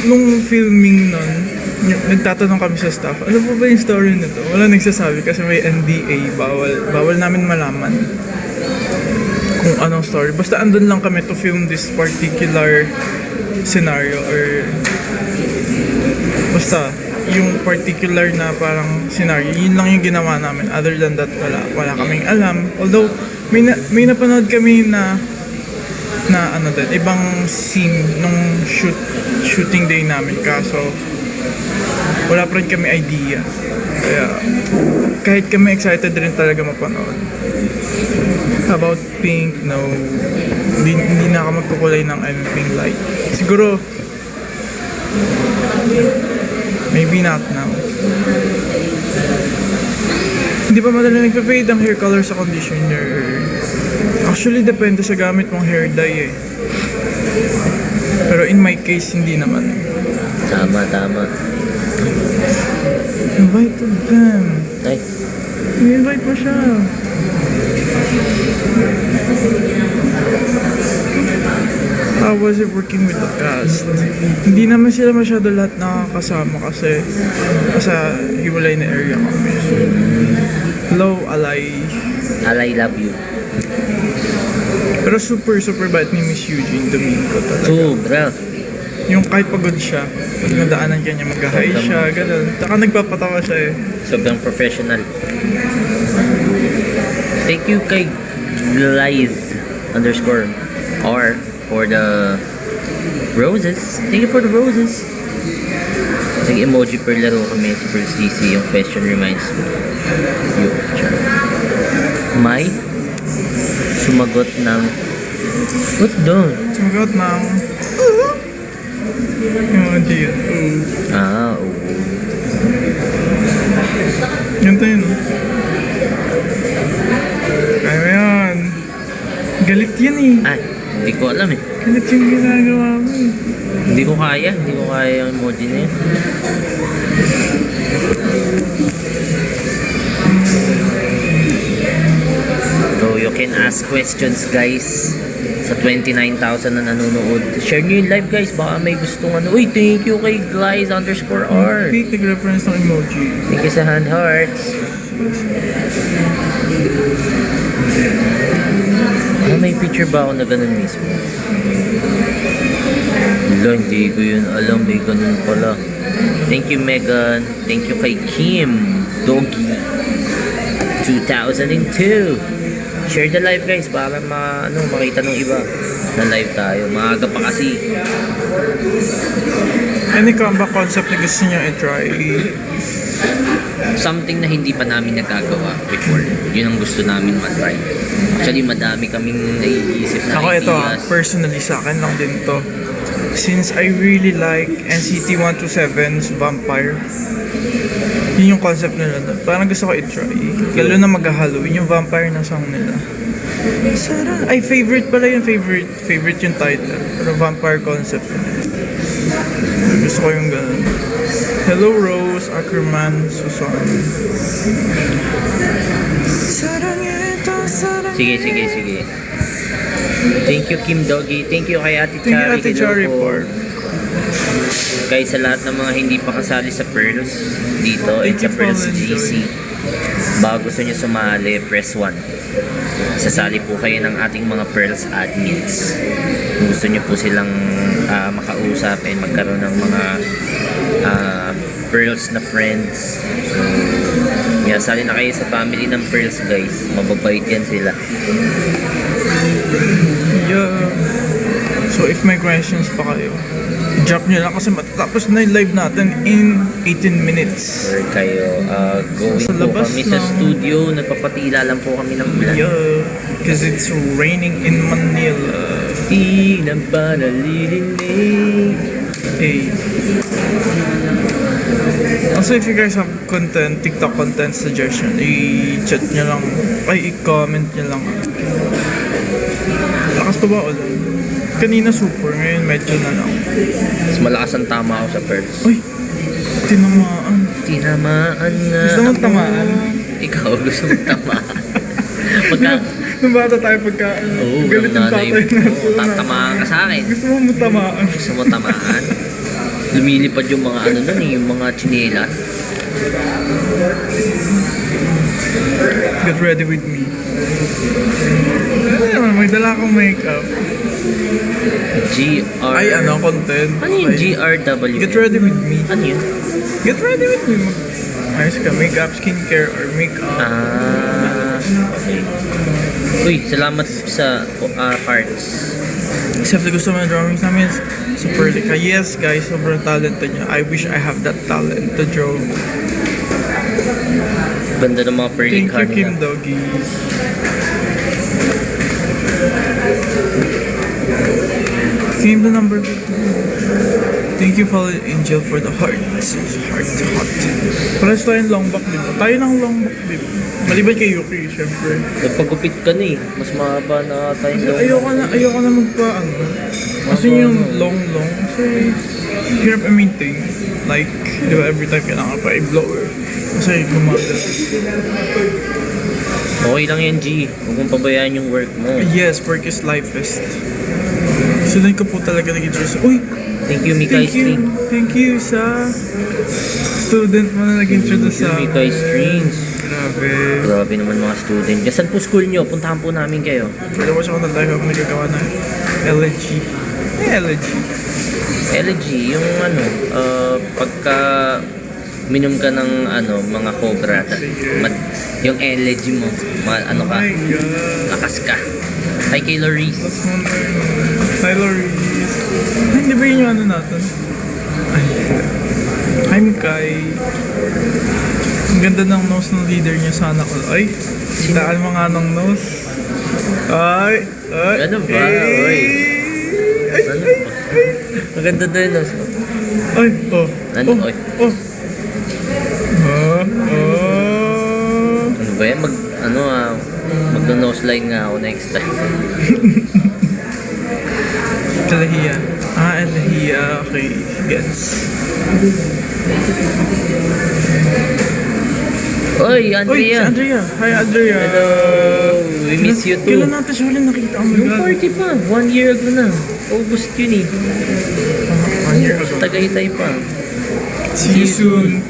Nung filming nun, nagtatanong kami sa staff, ano po ba yung story nito? Wala nagsasabi kasi may NDA, bawal namin malaman kung anong story. Basta andun lang kami to film this particular scenario or basta yung particular na parang scenario, yun lang yung ginawa namin. Other than that, wala kaming alam. Although, may napanood kami na din, ibang scene nung shooting day namin. Kaso, wala pa rin kami idea. Kaya, kahit kami excited rin talaga mapanood. About pink, no. Hindi na ako magkukulay ng anything light. Siguro, maybe not now. Hindi pa madali nagpa-fade ang hair color sa conditioner. Actually, depende sa gamit mong hair dye eh. Pero in my case, hindi naman. Tama. Invite them. Ay, I-invite mo siya. How was it working with the cast? Hindi naman sila masyado lahat nakakasama kasi sa hiwalay na area kami. So, hello, Alay. Alay love you. Pero super bait ni Miss Eugene Domingo talaga. Sobra. Yung kahit pagod siya, pag nadaanan ka niya, mag-hi siya, gano'n. Taka nagpapatawa siya eh. Sobrang professional. Thank you kay Liz_R for the roses. Thank you for the roses. Nag-emoji per laro kami, super CC. Yung question reminds me. May sumagot ng what's done? Sumagot ng emoji yun. Oo. Ganito yun. Kaya mo yun. Galit yan eh. Ay, hindi ko alam eh. Galit yung ginagawa mo eh. Hindi ko kaya yung emoji na yun. So you can ask questions guys sa 29,000 na nanonood. Share nyo yung live guys, baka may gustong Uy, thank you kay Glies_R. Big nag-reference ng emoji. Thank you sa hand hearts. May picture ba ako na ganun mismo? Wala, hindi ko yun alam. May ganun pala. Thank you, Megan. Thank you kay Kim Doggy 2002. Share the live guys para makita ng iba na live tayo. Maaga pa kasi. Any comeback concept na gusto nyo i-try? Something na hindi pa namin nagagawa before. Yun ang gusto namin matry. Actually, madami kaming naiisip na Ako ito, ideas. personally sa akin lang din to. Since I really like NCT 127's Vampire, yun yung concept nila doon. Parang gusto ko i-try. Lalo na mag-Halloween, yung Vampire na song nila. Sarang, ay favorite pala yung favorite yung title. Pero Vampire concept nila. Gusto ko yung ganun. Hello Rose, Ackerman, Susan. Sarang ito, sarang Sige. Thank you, Kim Doggy. Thank you kay Ate Thank you, Chari. Ate Hello Chari po. for. Guys, sa lahat ng mga hindi pa kasali sa Pearls dito at Thank sa you for Pearls enjoying. GC, baka gusto nyo sumali, press 1. Sasali po kayo ng ating mga Pearls admins. Kung gusto nyo po silang makausap and magkaroon ng mga Pearls na friends. So, yeah, sali na kayo sa family ng Pearls, guys. Mababait yan sila. Yeah. So if may questions pa kayo, drop nyo lang kasi matatapos na yung live natin in 18 minutes. Or kayo, going Sa po labas kami sa ng- studio. Nagpapatila lang po kami ng ulan. Yeah. Because it's raining in Manila. Di na ba nalilinig? Hey. Also, if you guys have content, TikTok content suggestion, i-chat nyo lang, ay i-comment nyo lang. Lakas pa ba ulan? Kanina super, ngayon medyo na lang. Mas malakas ang tama ako sa Pearls. Uy, tinamaan. Tinamaan na Gusto mong ako. tamaan? Ikaw, gusto mong tamaan. Pagka, Nung bata tayo pagka, oo, galit yung nanay tatay mo, natin. tatamaan ka sa akin. Gusto mo matamaan. Gusto mo tamaan? Lumilipad yung mga ano nun eh, yung mga chinelas. Get ready with me. Ano naman, may dala akong makeup. GR... Ay, ano, content. Ano yung Okay. GRW? Get ready with me. Ano yun? Get ready with me. Ayos ka, makeup, skincare, or makeup. Okay. Uy, salamat sa cards. Except na gusto mo ng drawings namin, super ka. Yes, guys, sobrang talented niya. I wish I have that talent to draw. Ganda ng mga pearly Thank you, card Kim nila. Doggy. Came the number. Thank you, Fallen Angel, for the heart. Heart to heart. Pares tayo ng long back, di ba? Tayo ng long back, di ba? Maliban kay Yuki, syempre. Nagpagupit ka na eh. Mas mahaba na tayo. Ayoko na magpa, ano. Kasi yung long. Kasi, hirap i-maintain. Like, di ba, every time kailangan pa i-blower. Kasi gumagal. Okay lang yan, G. Huwag mong pabayaan yung work mo. Yes, work is lifest. So, doon ko po talaga nag-introduce. Uy! Thank you, Mikay String. Thank you sa student mo na nag-introduce sa Thank you, Mikay Strings. Grabe. Grabe naman mga student. Diyan, saan po school nyo? Puntahan po namin kayo. Dalawa siya ko na live habang nagagawa ng LG. LG. LG, yung ano, pagka minom ka ng ano, mga cobra, yung LG mo, ano Oh ka, my God. lakas ka. Hi kay Loris. Tyler Reese. Ay, di ba yun yung ano natin? Ay. I'm Kai. Ang ganda ng nose ng leader niya sana ko. Ay, sitaan mo nga ng nose. Ay. Ano ba? Oy. Ano ba? Maganda doon. Ay, oh. Ano? Oh. Oy. Oh. Ano ba yan? Mag-nose line nga ako next time. Elahiya. Elahiya. Okay, gets. Oy, Uy, si Andrea. Andrea. Hi, Andrea. Hello. We miss you too. Kailan natin siya ulit nakita? Oh my Yung God. party pa. 1 year ago na. August yun eh. 1 year ago. Tagaytay pa. See you soon.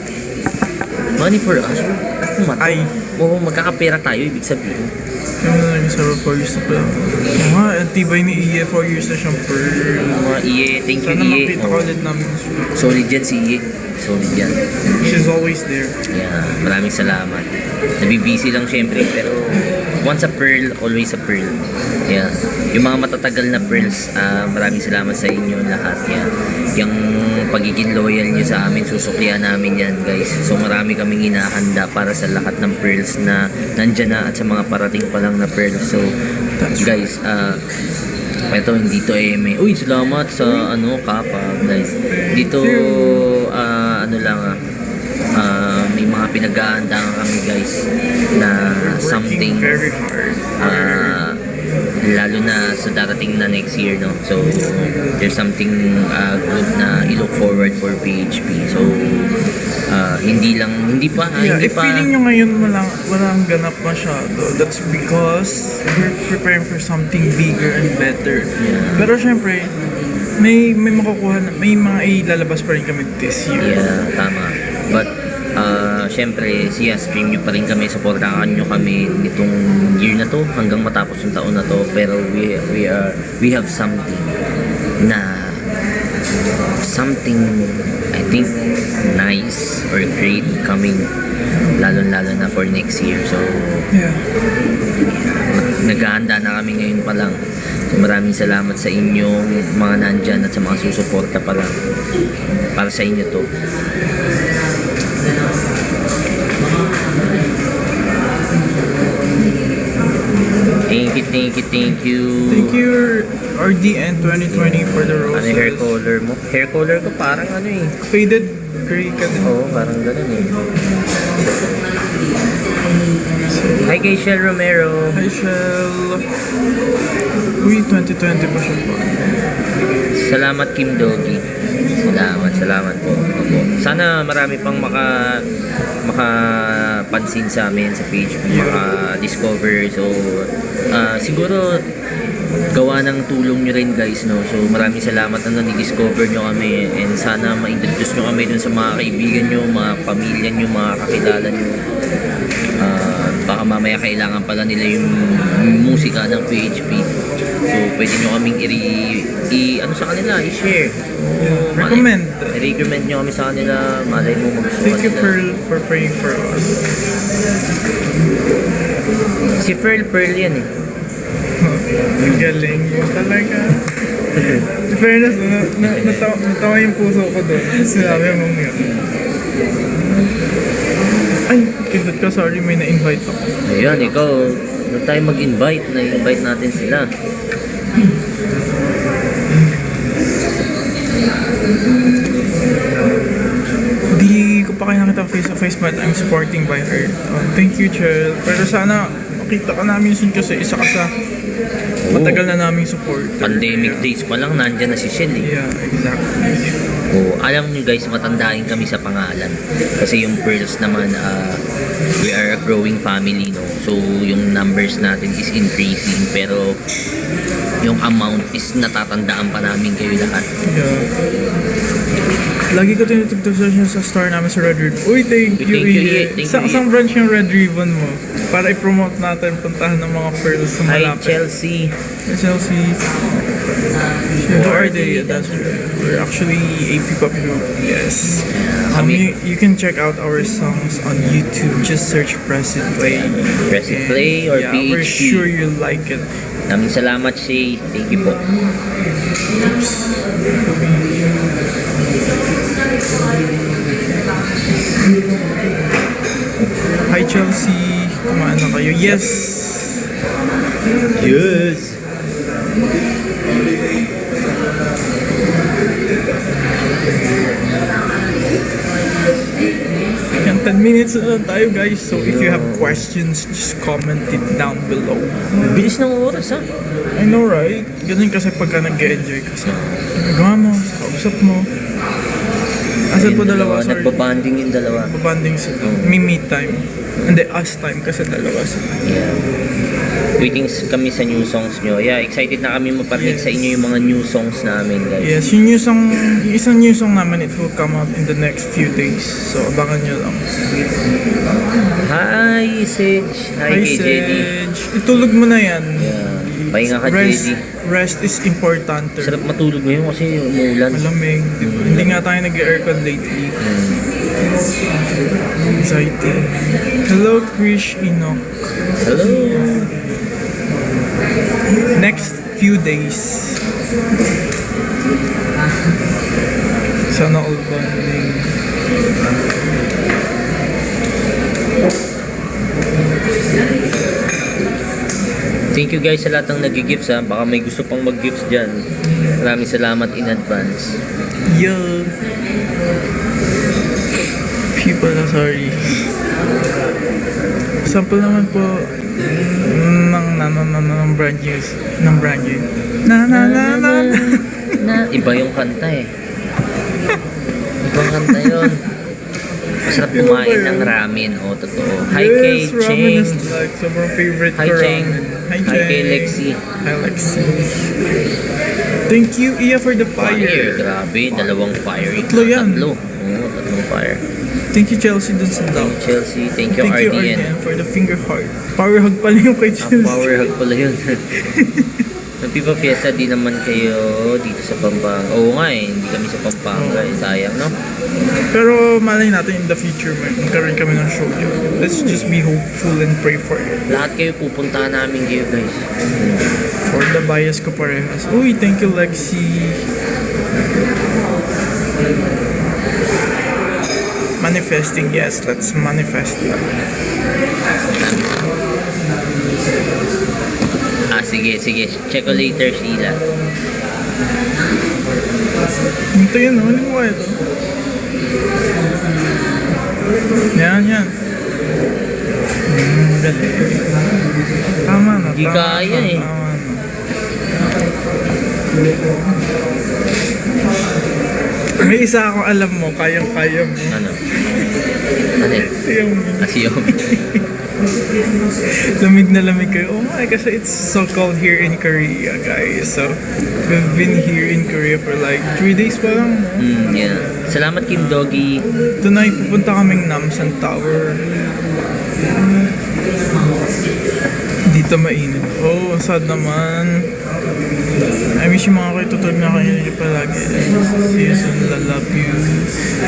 Money for us. Ay. Oo, magkakapera tayo, ibig sabihin. Kami na naging sa 4 years na pala. Mga, ang tibay ni Iye, 4 years na siyang pearl. Mga iye, thank you Sana iye. makita ko ulit namin. Solid yan si iye. Solid yan. She's always there. Yeah, maraming salamat. Nabibisi lang syempre, pero once a pearl, always a pearl. Yeah. Yung mga matatagal na pearls, maraming salamat sa inyo lahat. Yeah. Yung pagiging loyal nyo sa amin, susuklian namin yan, guys. So marami kaming inahanda para sa lahat ng pearls na nandyan na at sa mga parating pa lang na pearls. So guys, Ito, hindi to eme. Uy, salamat sa kapa, guys. Dito, ano lang may mga pinag-aandaan kami, guys, na something Working very hard. lalo na sa darating na next year, no? So there's something good na i-look forward for PHP. So hindi If pa feeling nyo ngayon walang ganap masyado, that's because we're preparing for something bigger and better. Pero syempre, may mga ilalabas pa rin kami this year. Yeah, tama. But syempre, stream nyo pa rin kami, supportahan nyo kami nitong year na to hanggang matapos yung taon na to. Pero we have something I think nice or great coming, lalo na for next year. So Yeah. naghahanda na kami ngayon pa lang. So maraming salamat sa inyong mga nandyan at sa mga susuporta pa lang. Para sa inyo to. Thank you. Thank you, RDN 2020 for the Ano roses. yung hair color mo? Hair color ko parang Faded gray ka din. Oo, parang ganun eh. Hi kay Shell Romero. Hi, Shell. Uy, 2020 pa siya po. Salamat Kim Doggy. Salamat po. Opo. Sana marami pang makapansin sa amin sa page, maka-discover. So, siguro gawa ng tulong nyo rin, guys, no? So maraming salamat na nani-discover nyo kami, and sana ma-introduce nyo kami dun sa mga kaibigan nyo, mga pamilya nyo, mga kakilala nyo. Baka mamaya kailangan pala nila yung musika ng PHP. So pwede nyo kaming sa kanila, i-share. Recommend. I-recommend nyo kami sa kanila. Malay mo magustuhan Thank you, nila. Pearl, for praying for us. Si Pearl yan eh. Ang galing mo talaga. In fairness, natawa yung puso ko doon. Sinabi mong yun. Ay, kindot ka, sorry, may na-invite ako. Ayan, ikaw, doon tayo mag-invite. Na-invite natin sila. Di ko pa kaya nakita face to face, but I'm supporting by her. Thank you, Chel. Pero sana makita ka namin soon kasi isa ka sa matagal na naming support. Pandemic days pa lang, nandyan na si Shell eh. Yeah, exactly. Alam nyo guys, matandaan kami sa pangalan. Kasi yung Pearls naman, we are a growing family, no? So, yung numbers natin is increasing. Pero, yung amount is natatandaan pa namin kayo lahat. Yeah. Lagi ko tinutugtog siya sa store namin sa Red Ribbon. Uy, thank you, Thank you, Iye. Thank you, Saan branch yung Red Ribbon mo? Para i-promote natin, puntahan ng mga pearls sa Hi, malapit. Chelsea. Hi, Chelsea. Who are they? That's right. We're actually a P-pop group. Yes. You can check out our songs on YouTube. Just search Press It Play. Press It Play or yeah, we're PHP. sure you'll like it. Maraming salamat, Shay. Thank you po. Hi, Chelsea. Kumain na kayo? Yes. Yes. Yan, 10 minutes na lang tayo, guys. So if you have questions, just comment it down below. Bilis ng oras, ha? I know, right? Ganun kasi pagka nag-enjoy ka sa nagawa mo, sa kausap mo. Asan po dalawa? Sorry. Nagbabanding yung dalawa. Babanding sila. Me time. Hindi, us time kasi dalawa sila. Yeah. Waiting kami sa new songs nyo. Yeah, excited na kami maparinig sa inyo yung mga new songs namin, guys. Yes, yung isang new song namin, it will come out in the next few days. So, abangan nyo lang. Hi, Sage. Hi, kay JD. Sedge. Itulog mo na yan. Yeah. Pahinga ka, Rest, JD. rest is important. Sarap matulog ngayon kasi umuulan. Malamig. Diba? Hindi nga tayo nag-aircon lately. Anxiety. Hello, Krish Inok. Hello. Next few days. Sana all bonding. Thank you guys sa lahat ng nag-gifts ha. Baka may gusto pang mag-gifts dyan. Maraming salamat in advance. Yo! People na sorry. Sample naman po ng brand news. Ng brand new. Na. Iba yung kanta eh. Ibang kanta yun. Masarap kumain ng ramen. O, totoo. Hi kay Yes, ramen Cheng. is like sobrang favorite Hi ko Cheng. ramen. Hi Kay Lexi. Hi Lexi. Thank you, Iya, for the fire. Grabe, dalawang fire. Tatlo yan. Tatlo. Oo, tatlong fire. Thank you, Chelsea, dun sa daw. Chelsea, thank you Thank you, RDN. RDN, for the finger heart. Power hug pala yung kay Ang Chelsea. power hug pala yun. Nagpipa fiesta di naman kayo dito sa Pampanga. Oo nga eh, hindi kami sa Pampanga eh. Sayang, no? Pero malay natin in the future, magkaroon kami ng show. Let's just be hopeful and pray for it. Lahat kayo pupuntahan namin kayo guys. For the bias ko parehas. Uy, thank you, Lexi. Manifesting, yes, let's manifest. Sige. Check ko later, Sheila. Ito yun, huli mo kaya ito. Yan. Galing. Tama na. Di kaya eh. Tama na. May isa ako alam mo, kayang-kaya mo. Ano? Ano yun? Yung Asiyomi. lamig na lamig kayo. Oh my, kasi it's so cold here in Korea, guys. So, we've been here in Korea for like 3 days pa lang. Yeah. Salamat Kim Doggy. Tonight, pupunta kaming Namsan Tower. Dito mainit. Oh, sad naman. I miss yung mga kayo. Tutulog na kayo palagi. See you soon. Love you.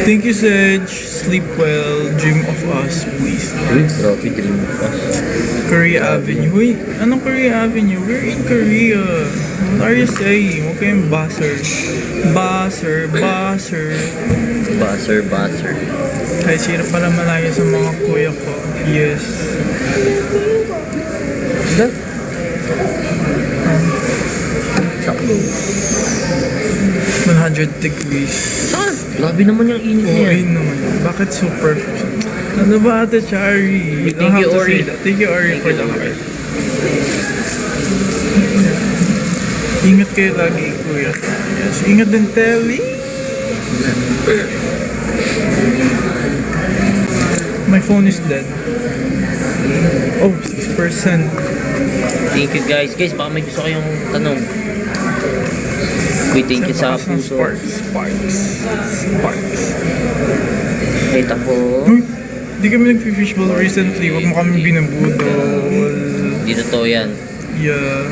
Thank you, Sedge. Sleep well. Dream of us, please. Uy, grabe, dream of us. Korea Avenue. Uy, anong Korea Avenue? We're in Korea. What are you saying? Huwag kayong buzzer. Buzzer. Kahit sira pala malayo sa mga kuya ko. Yes. That? Sakto. 100 degrees. Saan? Grabe naman yung init niya. Okay naman. Bakit super? Ano ba ate Chari? Thank you, Ori. Thank you, Ori, for the heart. Ingat kayo lagi, kuya. Yes. Ingat din, Telly. My phone is dead. Oh, 6%. Thank you guys. Guys, baka may gusto kayong tanong. Uy, thank you sa puso. Sparks. Kahit ako. Di kami nag-fishbowl recently. Huwag mo kami binabudol. Di totoo yan. Yeah.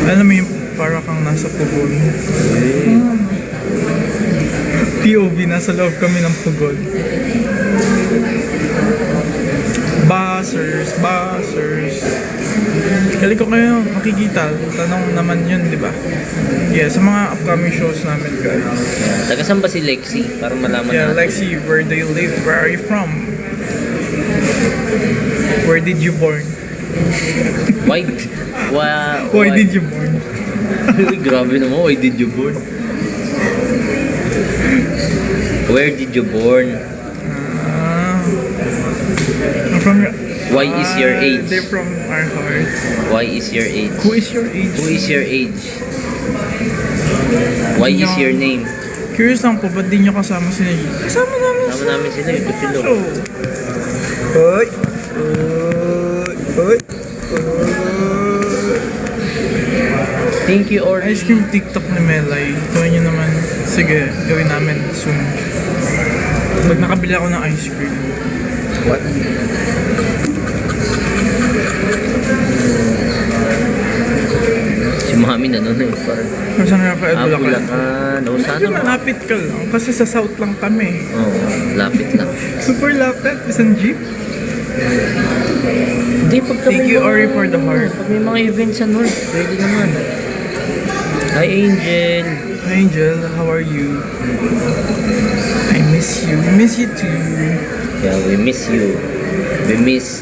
Alam mo yung para kang nasa pugon. POV, nasa loob kami ng pugon. Buzzers. Kali ko kayo makikita. Tanong naman yun, di ba? Yeah, sa mga upcoming shows namin, guys. Taga saan ba si Lexi? Para malaman Yeah, natin. Lexi, where do you live? Where are you from? Where did you born? Why Why did you born? Uy, grabe naman. Why did you born? Where did you born? I'm from your... Why is your age? They're from our heart. Why is your age? Who is your age? Who is your age? Why is your name? Curious lang po, ba't di nyo kasama sila? Kasama namin Sama namin sila yung Tufilo. show. Hoy! Thank you, Ori. Ice cream TikTok ni Melay. Gawin nyo naman. Sige, gawin namin soon. Pag nakabili ako ng ice cream. What? Si Mami nanonood eh. Parang, San Rafael, Bulacan. Bulacan. O, sana Medyo malapit ka lang. Kasi sa south lang kami. lapit lang. Super lapit. Isang jeep. Hindi, pagka Thank you, Ori, for the heart. Pag may mga events sa North, pwede naman. Hi, Angel. Hi, Angel. How are you? I miss you. We miss you too. Yeah, we miss you. We miss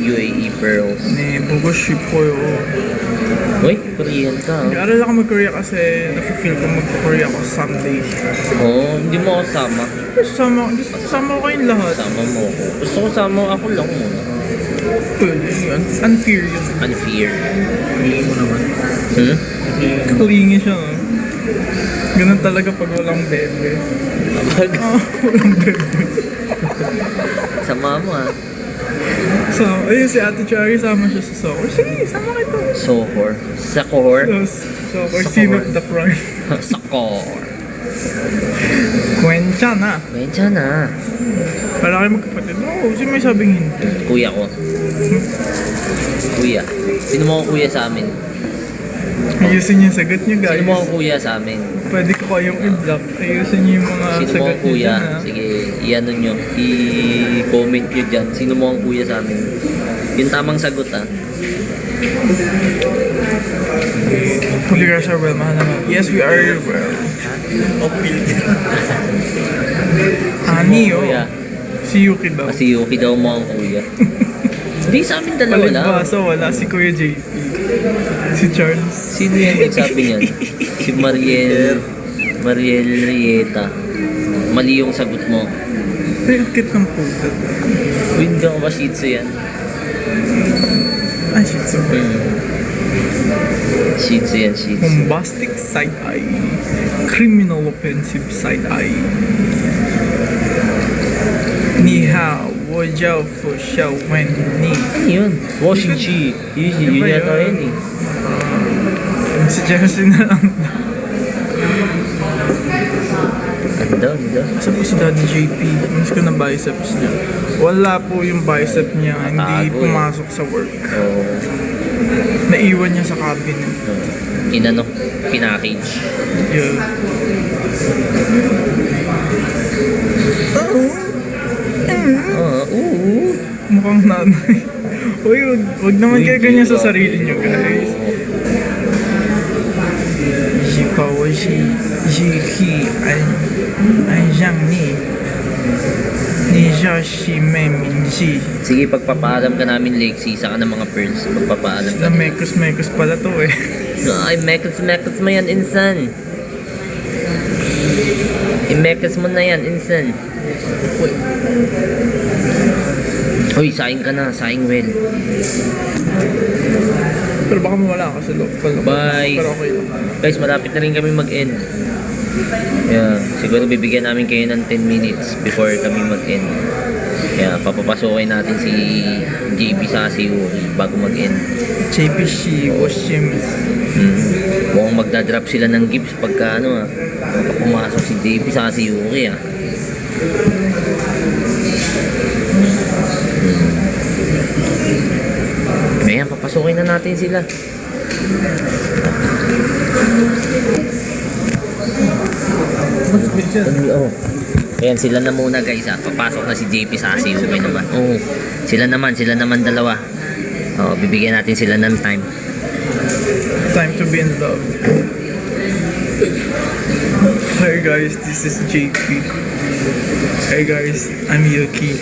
UAE pearls. 네, 보고 싶어요. Uy, Korean ka. Nag-aaral ako mag-Korea kasi nafe-feel ko mag-Korea ako someday. Oo, hindi mo ako sama. Sama ko kayong lahat. Sama mo ako. Gusto ko sama ako lang muna. Pwede yun. Unfair yun. Unfair. Feeling mo naman. Hmm? Clingy siya, no? Ganun talaga pag walang bebe. Walang bebe. Sama mo ah. So, ayun si Ate Chari, sama siya sa soccer. Sige, sama kita. Sohor. Sakohor. Soccer, scene of the crime. Sakor. Kwensya na. Medya na. Para kayo magkapatid. Oo, sino may sabing hindi? Kuya ko. Kuya. Sino mo ang kuya sa amin? Ayusin niyo yung sagot niyo, guys. Sino mo ang kuya sa amin? Pwede ko kayong i-block. Ayusin niyo yung mga Sino mo sagot ang niyo kuya? dyan, ha? Sige, i-ano nyo. I-comment nyo dyan. Sino mo ang kuya sa amin? Yung tamang sagot ah. Holy Grace are well, mahal naman. Yes, we are well. Ani, oh. Kuya. Si Yuki daw. Kasi Yuki daw mo ang kuya. Hindi sa amin dalawa lang. Palibasa, wala. Si Kuya JP. Si Charles. Sino yan nagsabi niyan? Si Mariel Rieta. Mali yung sagot mo. Ay, ang cute ng puto. Win ka ba Shih Tzu yan? Ay, shit, sorry. Shih Tzu yan, Shih Tzu. Bombastic side eye. Criminal offensive side eye. Ni hao, wo jiao fu xiao wen ni. Ano yun? Washing Chi. Yun ba yata yun? yun eh. Si Jesse na lang. Ganda. Asa po si Daddy JP? Miss ko na biceps niya. Wala po yung bicep niya. Hindi Natago eh. pumasok sa work. Oh, Naiwan niya sa cabin. inano, pinackage. Yun. Mukhang nanay. Uy, wag naman kayo ganyan sa sarili niyo, guys. Xi pa wo xi ki an yang ni. Ni xiao xi mei min xi. Sige, pagpapaalam ka namin, Lexi, sa ka ng mga pearls. Pagpapaalam ka. Na mekos pala to eh. Ay, mekos mo yan, insan. I-mekos mo na yan, insan. Uy, saing ka na, saing well. Pero baka mawala ka sa loob. Bye. Pero okay lang. Guys, malapit na rin kami mag-end. Yeah, siguro bibigyan namin kayo ng 10 minutes before kami mag-end. Yeah, papapasukin natin si JB sa si Yuki bago mag-end. JP Shi Washim. Mukhang magdadrop sila ng gifts pagka ano pagka pumasok si JB sa si Yuki ah. Ayan, papasukin na natin sila. Oh. Ayan, sila na muna guys ah. Papasok na si JP sa si Yuki naman. Oh, sila naman dalawa. Oh, bibigyan natin sila ng time. Time to be in love. Hi guys, this is JP. Hi guys, I'm Yuki.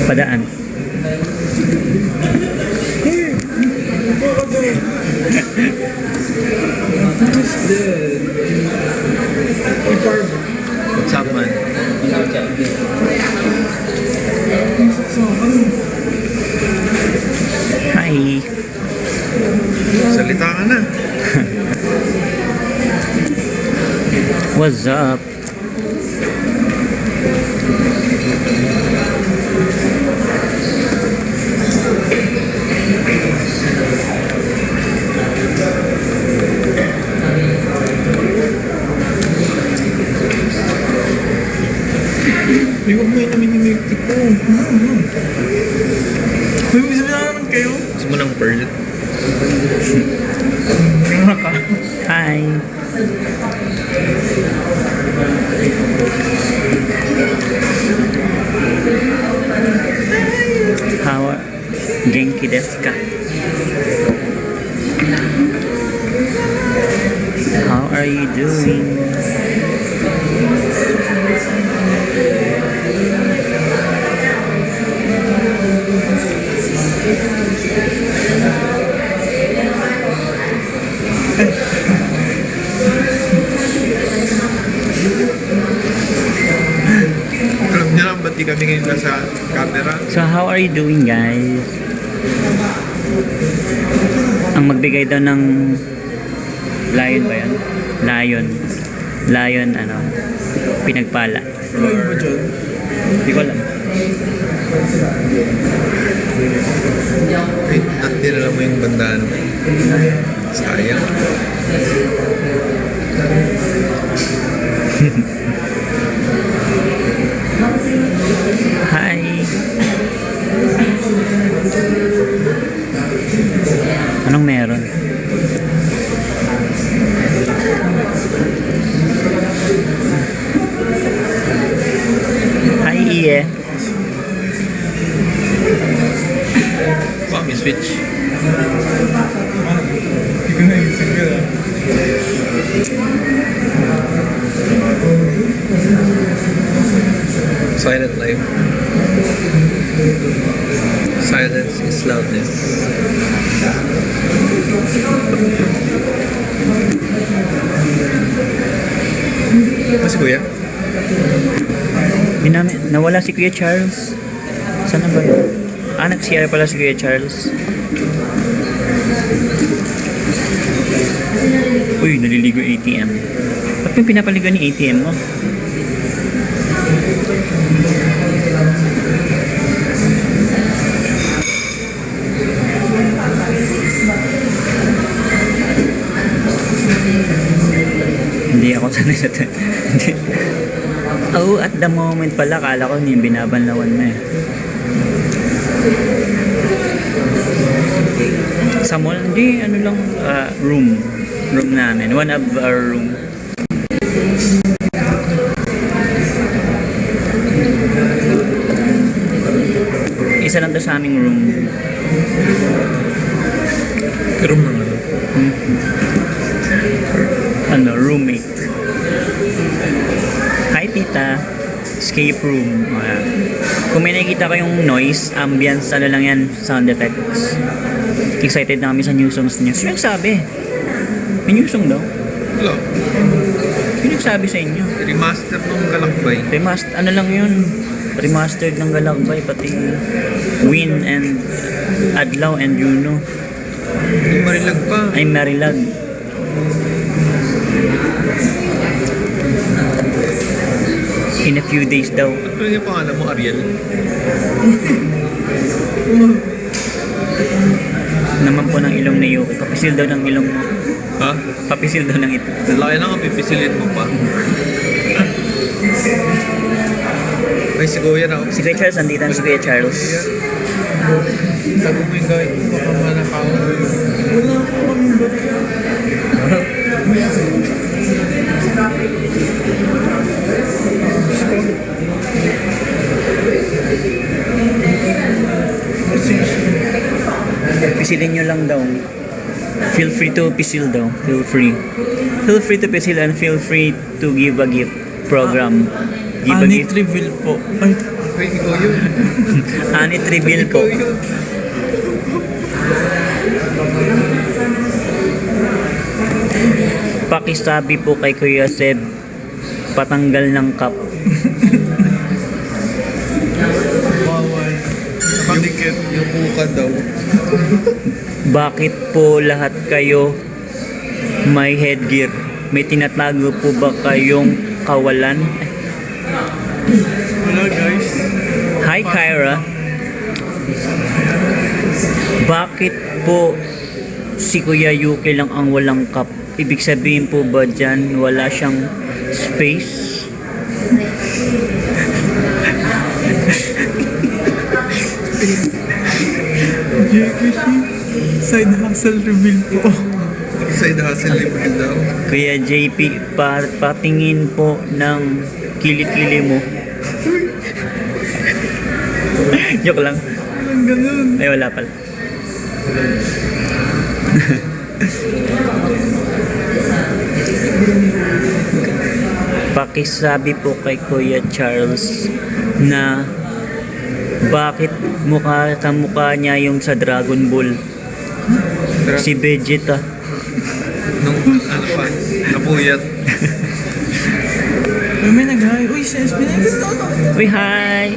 Padaan. What's up, man? Hi. Salita ka na. What's up? Uy, huwag mo inamin yung milk tea ko. Uy, bisa na naman kayo. Gusto mo ng pearl? Nga ka. Hi. How genki desu ka? How are you doing? ka sa camera. So how are you doing, guys? Ang magbigay daw ng lion ba yan? Lion, ano, pinagpala. Ano ba dyan? Hindi ko alam. At dinala mo yung bandaan. Sayang. Hi! Anong meron? Hi, Iye. Wow, may switch. Hindi ko naisip ka lang. Silent life. Silence is loudness. Mas kuya? Nawala si Kuya Charles. Saan na ba yun? Nag-CR pala si Kuya Charles. Uy, naliligo ATM. Ba't yung pinapaligo ni ATM mo? Hindi ako sanay sa hindi. Oh, at the moment pala, kala ko hindi binabanlawan na eh. Sa mall, hindi, ano lang, room namin. One of our room. Isa lang to sa aming room. Room ng ano? Ano, roommate. Hi, tita. Escape room. Kung may nakikita kayong noise, ambience, ano lang yan, sound effects. Excited na kami sa new songs niyo. Sino nagsabi? May new song daw? Wala. Sino nagsabi sa inyo? Remaster ng Galakbay. Ano lang yun? Remastered ng Galakbay, pati Win and Adlaw and Juno. Yung Marilag pa. Ay, Marilag. In a few days daw. Ano yung pangalan mo, Ariel? Naman po ng ilong ni Yuki. Papisil daw ng ilong mo. Ha? Papisil daw ng ito. Laki lang ang pipisilin mo pa. Ay, si Kuya na. Si Kuya Charles, andito na si Kuya Charles. Sabi mo yung gawin mo, baka manakaw. Wala ko kaming ba't. Pisilin nyo lang daw. Feel free to pisil daw. Feel free. Feel free to pisil and feel free to give a gift program. Give a Anit gift. reveal po. Ay, Ay, ikaw yun. Anit reveal po. Ikaw yun. Pakisabi po kay Kuya Seb, patanggal ng cup. bawal. Nakadikit. Yung kuka daw. Bakit po lahat kayo may headgear? May tinatago po ba kayong kawalan? Wala guys. Hi Kyra. Bakit po si Kuya Yuki lang ang walang cup? Ibig sabihin po ba dyan wala siyang space? JKC. Side hustle reveal po. Side hustle libre daw. Kuya JP, patingin po ng kilikili mo. Joke lang. Walang ganun. Ay, wala pala. Pakisabi po kay Kuya Charles na bakit kamukha niya yung sa Dragon Ball. Si Vegeta. Nung ano pa, napuyat. May nag-hi. Uy, sis, pinag-hi. Uy, hi!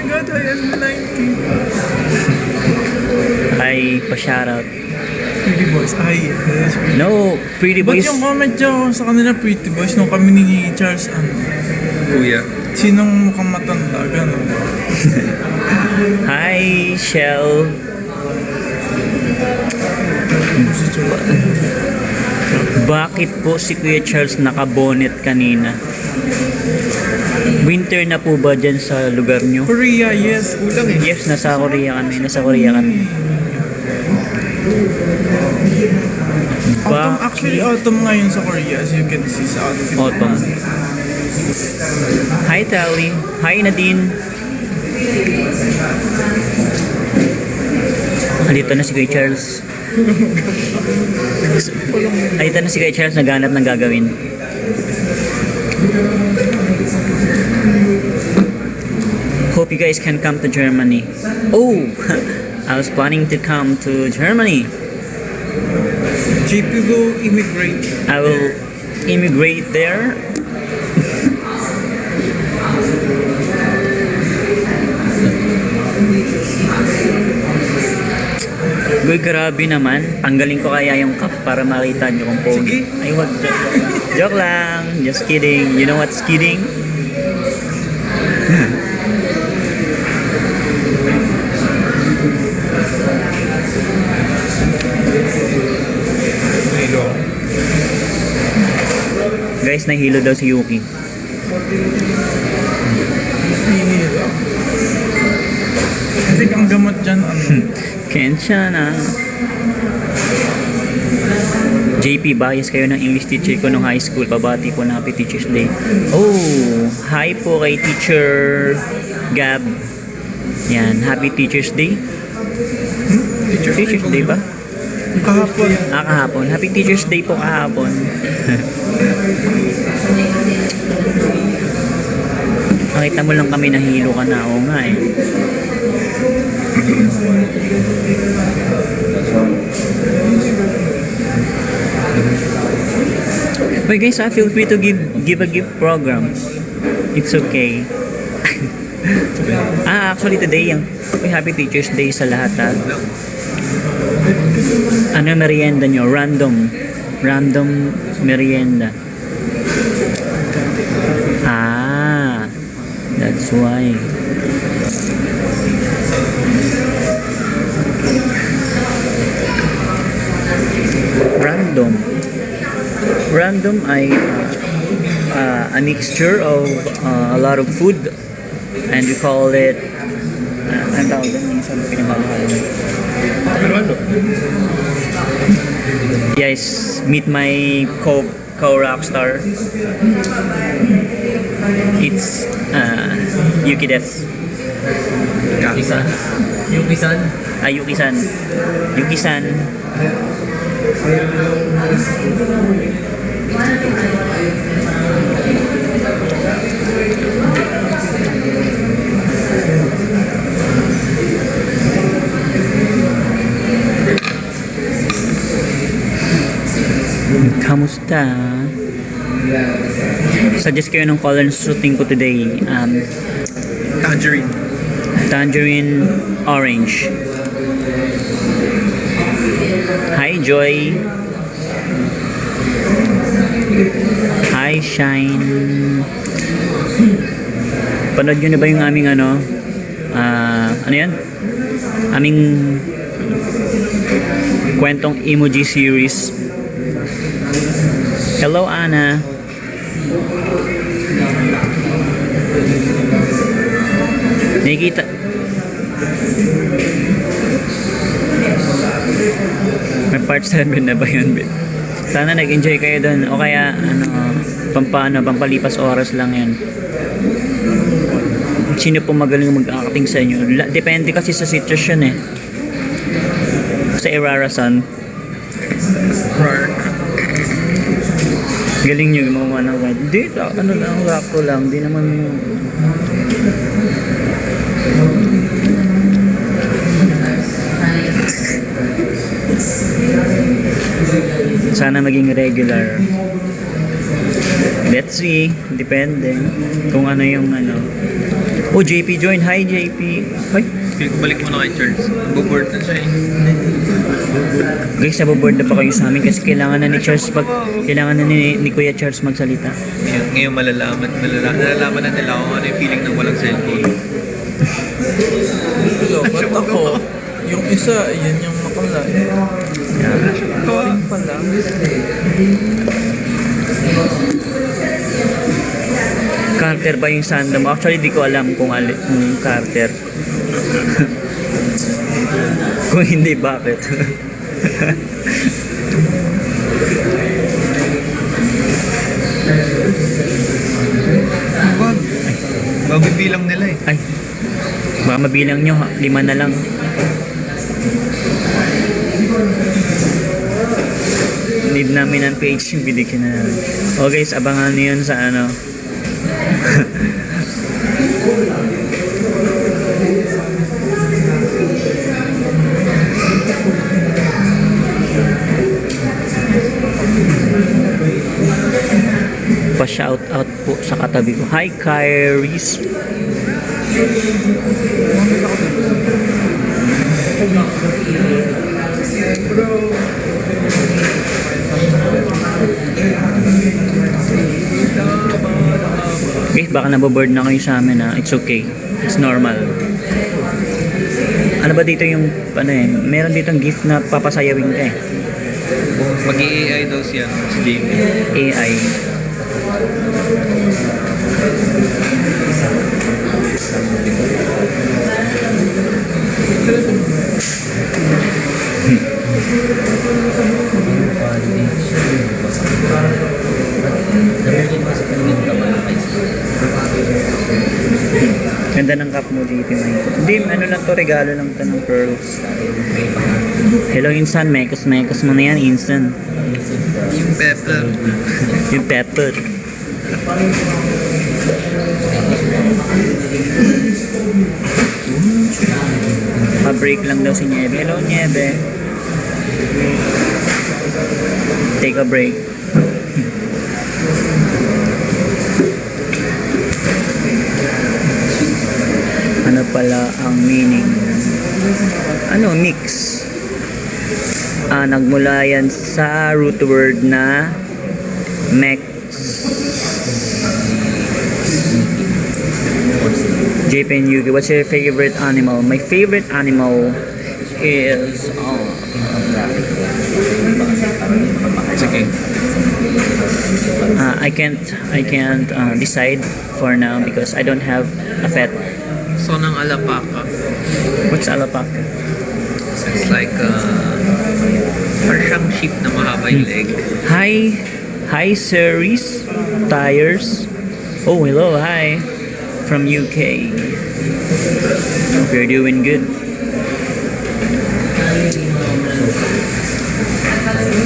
God, I am 90. Ay, pa-shoutout. Pretty boys. Ay, yes. No, Pretty Ba't Boys. yung comment dyan sa kanila, Pretty Boys, nung kami ni Charles, Kuya. sinong mukhang matanda, gano'n. Hi, Shell. Si Charles. Bakit po si Kuya Charles naka-bonnet kanina? Winter na po ba dyan sa lugar nyo? Korea, yes. Kulang eh. Yes, nasa Korea kami. Nasa Korea kami. Autumn, actually, autumn ngayon sa Korea, as you can see sa outfit. Autumn. Hi, Tally. Hi, Nadine. Andito na si Kuya Charles. Andito na si Kuya Charles, naghanap ng gagawin. Hope you guys can come to Germany. Oh, I was planning to come to Germany. JP go immigrate. I will immigrate there. Uy, grabe naman. Tanggalin ko kaya yung cup para makita nyo kung pogi. Sige. Ay, wag. Joke lang. Just kidding. You know what's kidding? Guys, nahilo daw si Yuki. Hinihila. I think ang gamot dyan, Kensya na. JP, bias kayo ng English teacher ko nung high school. Pabati po na Happy Teacher's Day. Oh, hi po kay Teacher Gab. Yan, Happy Teacher's Day. Teacher's Day ba? kahapon. Kahapon. Happy Teacher's Day po kahapon. Nakita mo lang kami nahilo ka na. Oo nga eh. But guys, feel free to give a gift program. It's okay. Actually today yung Happy Teacher's Day sa lahat ha. Ano merienda nyo? Random merienda. That's why. Random ay a mixture of a lot of food, and we call it ang tawag doon, minsan pinamahalo. Yes, meet my co-rockstar. It's Yuki desu. Yuki-san. Yuki-san. Yuki-san. Yuki-san. Kamusta? Suggest kayo ng color ng shooting ko today. Tangerine orange. Hi Joy. Hi Shine. Panood nyo na ba yung aming ano yan? Aming kwentong emoji series. Hello Anna. Nakikita. May part 7 na ba yun, Bit? Sana nag-enjoy kayo doon. O kaya, pampalipas oras lang yan. Sino po magaling mag-acting sa inyo? Depende kasi sa sitwasyon eh. Sa Irara-san. Galing nyo gumawa ng kwento. Hindi, lang, rap lang. Di naman... Sana maging regular. Let's see. Depende. Kung ano yung Oh, JP join. Hi, JP. Hi. Feel ko balik mo na kay Charles. Boboard na siya eh. Guys, naboboard na pa kayo sa amin kasi kailangan na ni Charles kailangan na ni Kuya Charles magsalita. Ngayon nalalaman na nila kung ano yung feeling ng walang cellphone. Ba't ako? Yung isa, yan yung makamla. Kawain pala. Carter ba yung sanda mo? Actually, di ko alam kung Carter. Kung hindi, bakit? Wag. Babibilang nila eh. Ay, baka mabilang nyo, 5 na lang. Need namin ang page yung bidikin na namin. Oh guys, abangan nyo yun sa ano. Pa-shout out po sa katabi ko. Hi, Kairis. Okay, baka naboboard na kayo sa amin ha. It's okay. It's normal. Ano ba dito yung, ano eh, meron ditong gift na papasayawin ka eh. Mag-i-AI daw siya si JP. AI. Ganda ng cup mo dito, Mike. Hindi, ano lang to, regalo lang to ng pearls. Hello, Insan. Mekos mo na yan, Insan. Yung pepper. Yung pepper. Pa-break lang daw si Niebe. Hello, Niebe. Take a break. Ano pala ang meaning? Ano? Mix. Nagmula yan sa root word na mex. JP and Yuki, what's your favorite animal? My favorite animal is It's okay. I can't decide for now because I don't have a pet. So, ng alpaca. What's alpaca? It's like, parang siyang sheep na mahaba yung leg. Hi series tires. Oh, hello, hi from UK. Hope you're doing good.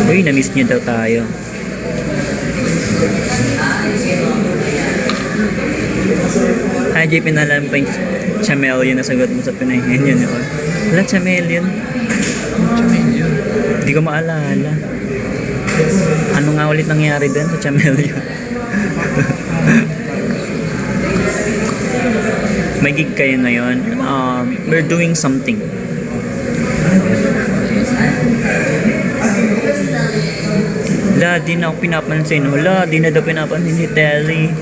Uy, na-miss niyo daw tayo. Hi, JP, nalang pa yung chameleon na sagot mo sa pinahingan yun. Wala, chameleon. Hindi ko maalala. Ano nga ulit nangyari doon sa chameleon? May gig kayo ngayon. We're doing something. Wala, di na ako pinapansin. Wala, di na daw pinapansin si Telly.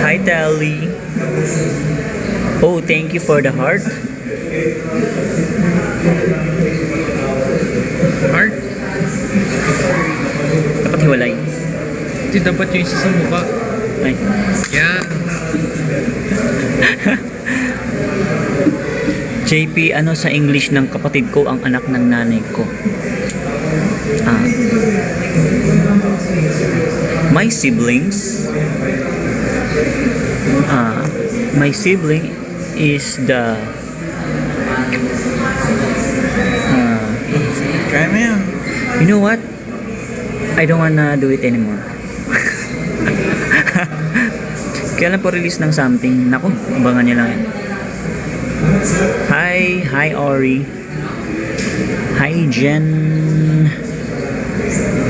Hi, Telly. Oh, thank you for the heart. Heart? Dapat hiwalay. Hindi, dapat yung isa sa mukha. Ay. Yan. JP, ano sa English ng kapatid ko ang anak ng nanay ko? My siblings. My sibling is the Kaya mo yan. you know what? I don't wanna do it anymore. Kailan po release ng something? Naku, abangan nyo lang yan. Hi Ori. Hi Jen.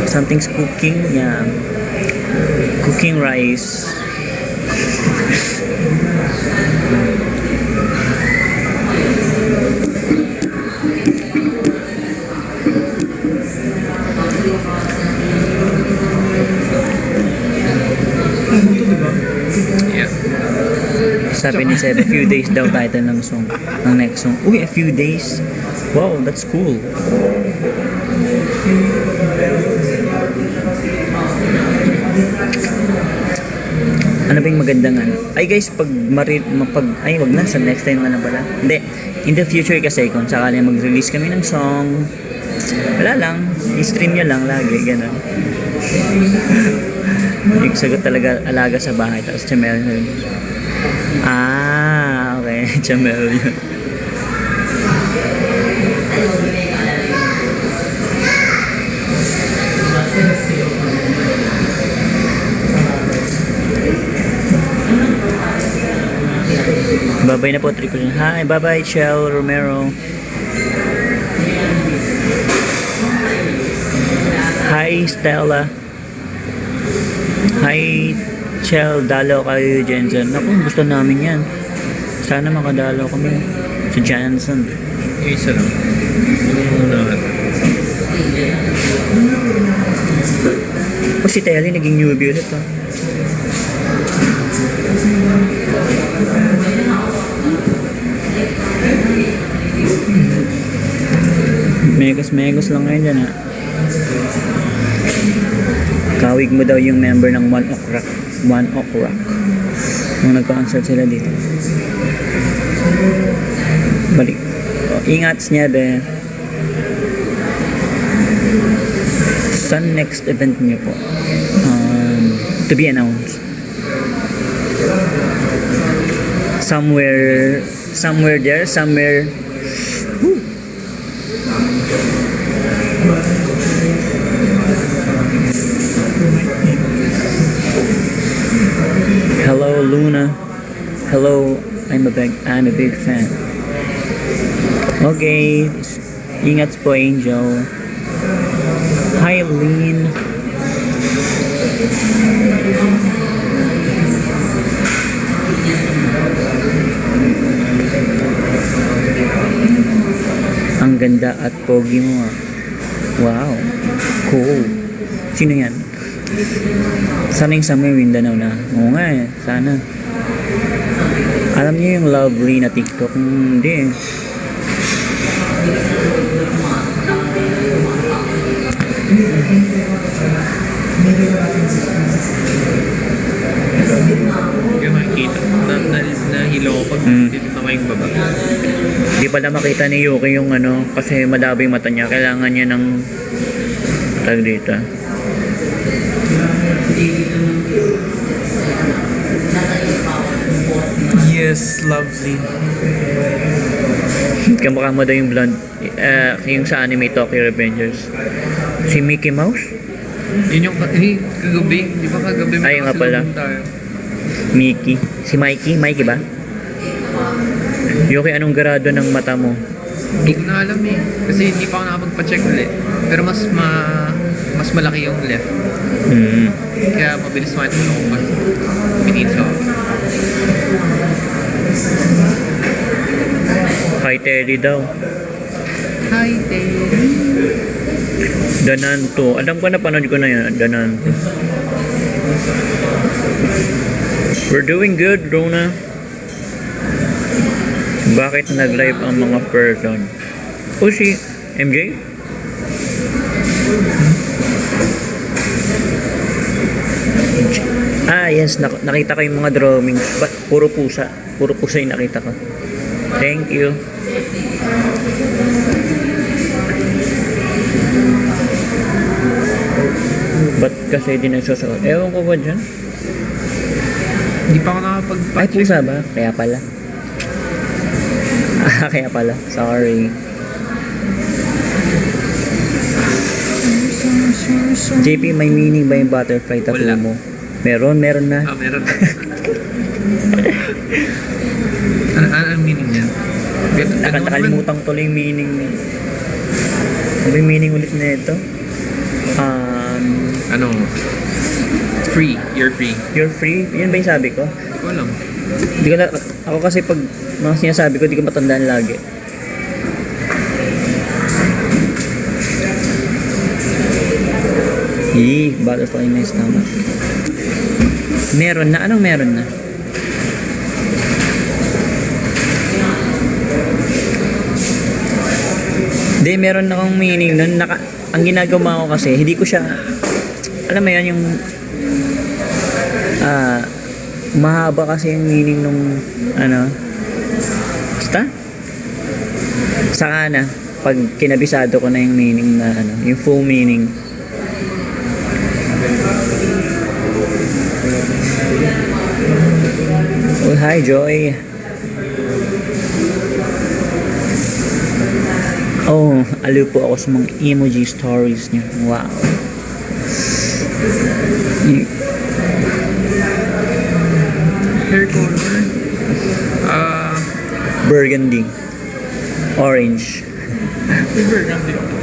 Something's cooking. Yeah. Cooking rice. Ano to, diba? Yeah. Sabi ni Seb, a few days daw title ng song. Ng next song. Uy, a few days. Wow, that's cool. Ano ba yung magandang ano? Ay guys, ay wag na, sa next time na lang pala. Hindi, in the future kasi kung sakali mag-release kami ng song, wala lang, i-stream nyo lang lagi, gano'n. Yung sagot talaga alaga sa bahay, tapos chamel yun. Ah, okay, chamel yun. Bye-bye na po, Triple. Hi, bye-bye, Chel Romero. Hi, Stella. Hi, Chel. Dalaw kayo, Jensen. Naku, gusto namin yan. Sana makadalaw kami. Si Jansen. Yung isa lang. O si Telly, naging newbie ulit, oh. Megas lang ngayon dyan, ha. Kawig mo daw yung member ng One Ok Rock. Nung nagpa-concert sila dito. Balik. Oh, ingats niya, be. Saan next event niyo po? To be announced. Somewhere there, somewhere. Woo. Hello, Luna. Hello, I'm a big fan. Okay, ingat po, Angel. Hi, Lean. Ang ganda at pogi mo, ah. Wow. Cool. Sino yan? Sana yung Summer Mindanao na. Oo nga eh. Sana. Alam niyo yung Lovely na TikTok? Hindi eh. Kaya makikita. Nahilo ko pag dito na kayong baba. Hindi pala makita ni Yuki yung ano, kasi malabo yung mata niya. Kailangan niya ng tag dito. Yes, lovely. Kamukha mo daw yung blonde. Yung sa anime Tokyo Revengers. Si Mickey Mouse? Yun yung kagabi. Di ba kagabi Ay, nga pala. tayo? Mickey. Si Mikey? Mikey ba? Yuki, anong grado ng mata mo? Hindi ko na alam eh. Kasi hindi pa ako nakapagpa-check ulit. Pero mas malaki yung left. Kaya mabilis makita ko kung mas minutes ako. Hi, Teddy daw. Hi, Teddy. Dananto. Alam ko na, panood ko na yun. Dananto. We're doing good, Rona. Bakit nag-live ang mga person? O si MJ? Ah, yes. Nakita ko yung mga drawings. Puro pusa. Puro pusa yung nakita ko. Thank you. Ba't kasi di nagsusuot? Ewan ko ba dyan? Hindi pa ako Ay, nakapagpa-check. pusa ba? Kaya pala. Ah, kaya pala. Sorry. JP, may meaning ba yung butterfly tattoo Wala. mo? Meron na. Meron. Ano meaning niya? Nakalimutan ko tuloy yung meaning niya. Ano yung meaning ulit na ito? Ano? Free. You're free. You're free? Yun ba yung sabi ko? Hindi ko alam. Di ko na, ako kasi pag mga sinasabi ko, di ko matandaan lagi. Butterfly in my stomach. Meron na? Anong meron na? Hindi, meron na akong meaning nun. Ang ginagawa ko kasi, hindi ko siya, alam mo yan, yung mahaba kasi yung meaning nung basta saka na pag kinabisado ko na yung meaning na yung full meaning. Oh, hi Joy. Oh, aliw po ako sa mga emoji stories niyo. Wow. Hair color. Burgundy. Orange. Burgundy ako.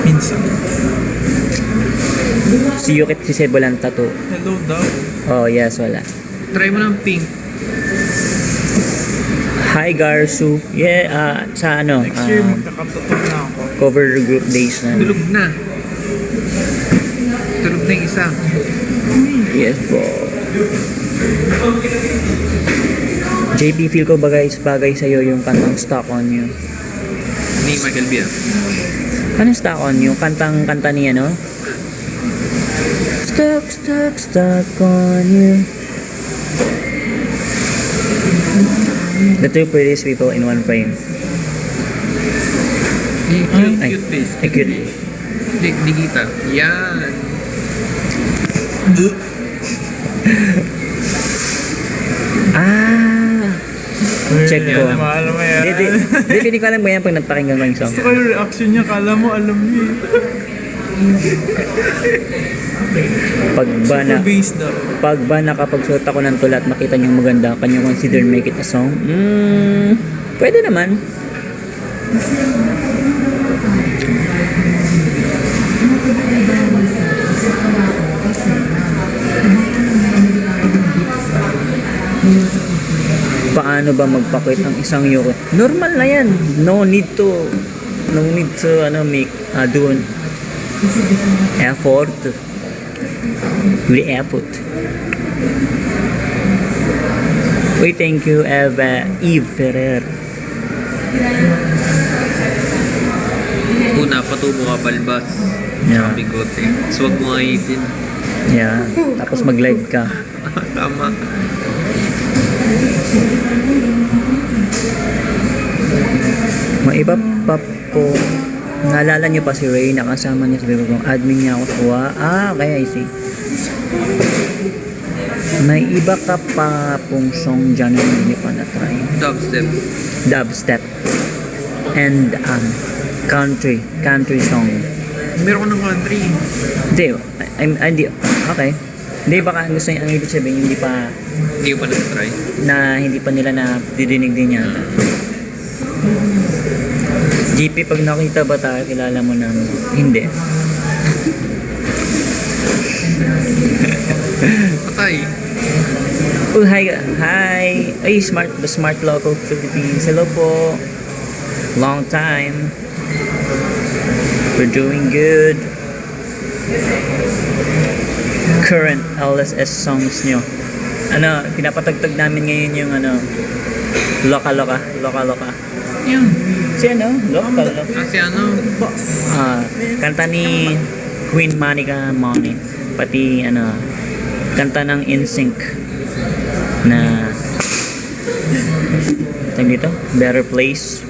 Minsan. Si Yukit si Sebolan tattoo. Hello daw. Oh, yes, wala. Try mo ng pink. Hi Garsu. Yeah, sa Next year magkakatato na ako. cover group days na. Tulog na. Tulog na yung isa. Yes po. JP, feel ko bagay sa'yo yung kantang Stuck on You. Ni Michael Biel. Anong Stuck on You? Kanta niya, no? Stuck on you. The two prettiest people in one frame. Cute, Ay, cute face. ay, cute. Digita. Yan. Check ko. Mahal mo yan. Hindi ko alam ba yan pag nagpakinggan ko yung song. Gusto ko yung reaction niya. Kala mo alam niya. Super bass daw. Pag ba nakapagsuot ako ng tula at makita niyong maganda, can you consider make it a song? Pwede naman. Paano ba magpakit ang isang yoko? Normal na yan. No need to make do an effort. Really effort. Wait, thank you, Eve Ferrer. Una, patubo ka palbas. Yeah. Sa bigote. So, wag mo ngayitin. Yeah. Tapos mag-live ka. Tama. Maiba pa po. Naalala niyo pa si Ray, nakasama niya sa Bibo kong admin niya ako sa okay, I see. May iba ka pa pong song dyan na hindi pa na-try. Dubstep. And country song. Meron ko ng country. Hindi, okay. Hindi, baka gusto niya, ang ibig sabihin, hindi pa na-try. hindi pa nila na didinig din yata. GP, pag nakita ba tayo, kilala mo na hindi. Patay. Oh, hi. Ay, smart local Philippines. Hello po. Long time. We're doing good. Current LSS songs nyo. Pinapatagtag namin ngayon yung Loka. Yun. Si Loka. Kasi Kanta ni Queen Monica Money. Pati kanta ng NSYNC na tag dito, Better Place.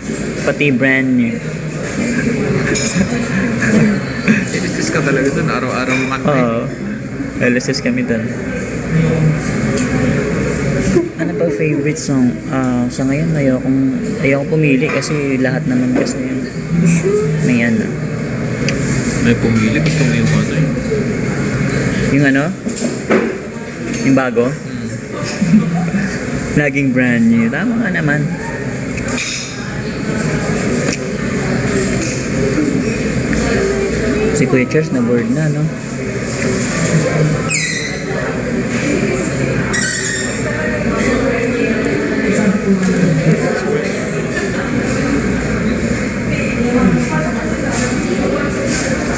Pati Brand New. Ilistis ka talaga dun. Araw-araw mo kanta. Oo. LSS kami dun. Ano ba favorite song? Sa ngayon, ayokong pumili kasi lahat naman kasi may May pumili. Gusto mo yung ano eh. Yung yung bago? Laging brand new. Tama nga naman. Si Kuya Charles na board na, no?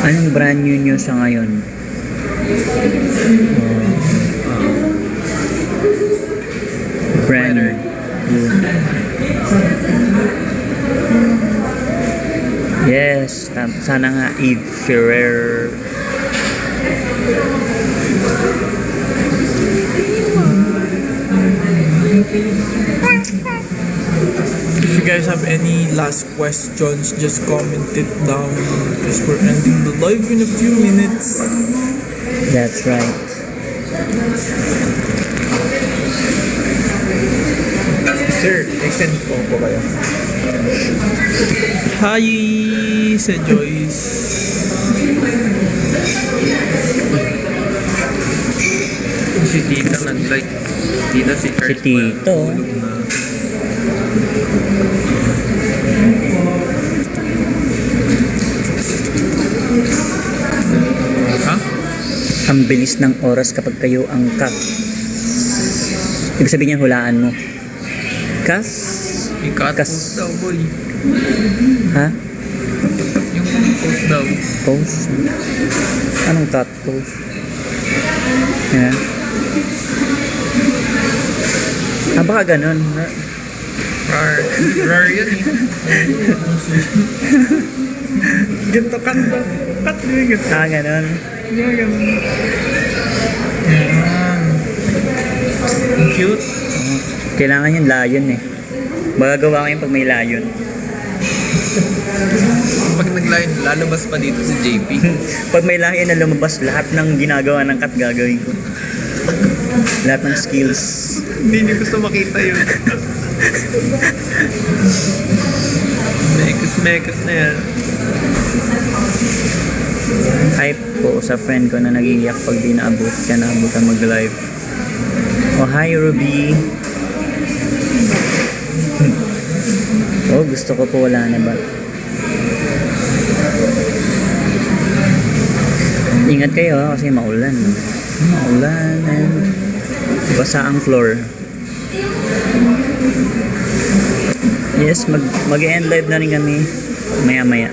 Anong brand new nyo sa ngayon? Brand new. Yes, sana nga Eve Ferrer. If you guys have any last questions, just comment it down because we're ending the live in a few minutes. That's right. Sir, extend po kayo. Hi, sa Joyce. Si Tita nag-like. Tita si Si Kurt. Tito. Ha? Ang bilis ng oras kapag kayo ang ibig sabihin niya hulaan mo. Kas? Ikat Kas. post daw, boy. Ha? Yung post daw. Post? Anong cut post? Yan. Baka ganun. Rar yan eh. Ganto kanto. Cut mo yung ganto. Ganun. Yan. Ang cute. Kailangan yung layon eh. Magagawa ko yung pag may layon. Pag nag-line, lalabas pa dito si JP. Pag may layon na lumabas, lahat ng ginagawa ng cut gagawin ko. Lahat ng skills. Hindi niyo gusto makita yun. Mekas na yan. Hype po sa friend ko na nagiiyak pag di naabot ka naabutan mag-live. Oh, hi Ruby. Oh, gusto ko po, wala na ba? Ingat kayo kasi maulan. Maulan and basa ang floor. Yes, mag-end live na rin kami maya-maya.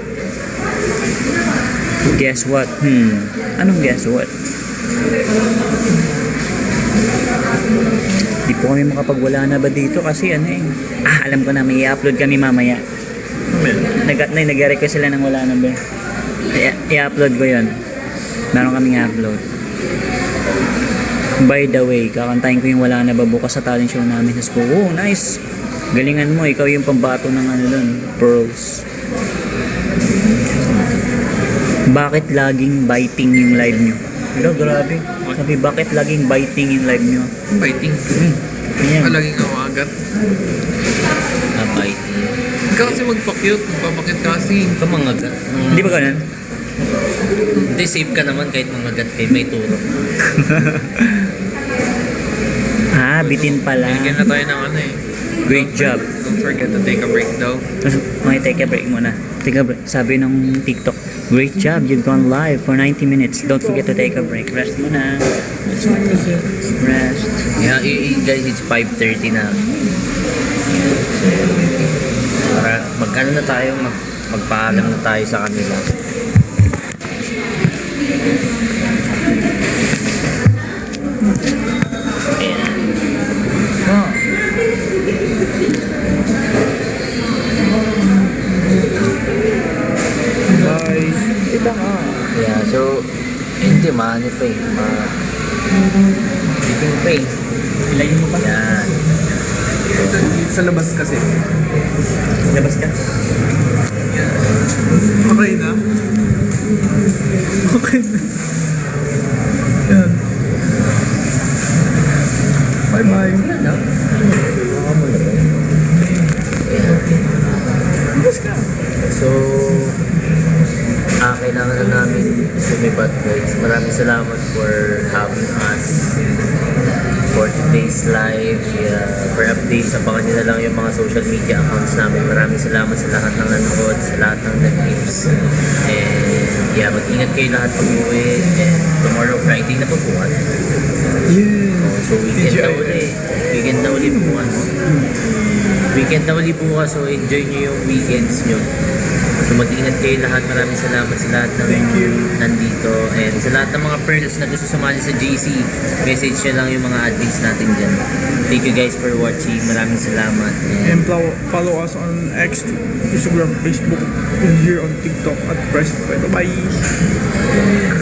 Guess what? Anong guess what? Di po kami makapagwala na ba dito kasi ano eh. Alam ko na, may i-upload kami mamaya. Nag-request sila ng wala na ba. I-upload ko yun. Meron kaming i-upload. By the way, kakantahin ko yung wala na ba bukas sa talent show namin sa school. Oh, nice! Galingan mo, ikaw yung pambato ng ano dun, pearls. Bakit laging biting yung live nyo? Hello, grabe. Sabi, bakit laging biting yung live nyo? Biting. Yan. Laging awagat. Abay. Ikaw kasi magpa-cute. Magpapakit kasi. Ito mga gat. Hindi ba ganun? Hindi, safe ka naman kahit mga gat kayo. May turo. Bitin pala. Bigyan na tayo ng ano eh. Great job. Don't forget to take a break daw. Take a break muna. Take a break. Sabi ng TikTok, great job, you've gone live for 90 minutes. Don't forget to take a break. Rest muna. Rest. Yeah, guys, it's 5:30 na. Para magkano na tayo, magpaalam na tayo sa kanila. Ayan. Bye. Ito nga. Yeah, so, hindi, maano pa eh. Biting pa eh. Ilayin mo pa. Yan. Sa labas kasi. Labas ka. Okay na? Okay na. Yan. Bye-bye. Ano? So, kailangan na namin sumibat guys. Maraming salamat for having us for today's live. For updates, abangan nyo na lang yung mga social media accounts namin. Maraming salamat sa lahat ng nanood, sa lahat ng nag-tips. And yeah, mag-ingat kayo lahat pag-uwi. And tomorrow Friday na po bukas. So weekend na uli. Weekend na uli bukas. Weekend na uli bukas, so enjoy nyo yung weekends nyo. So mag-ingat kayo lahat. Maraming salamat sa lahat ng nandito. And sa lahat ng mga pearls na gusto sumali sa JC, message nyo lang yung mga admins natin dyan. Thank you guys for watching. Maraming salamat. And follow us on X, Instagram, Facebook, and here on TikTok at Press. Bye-bye.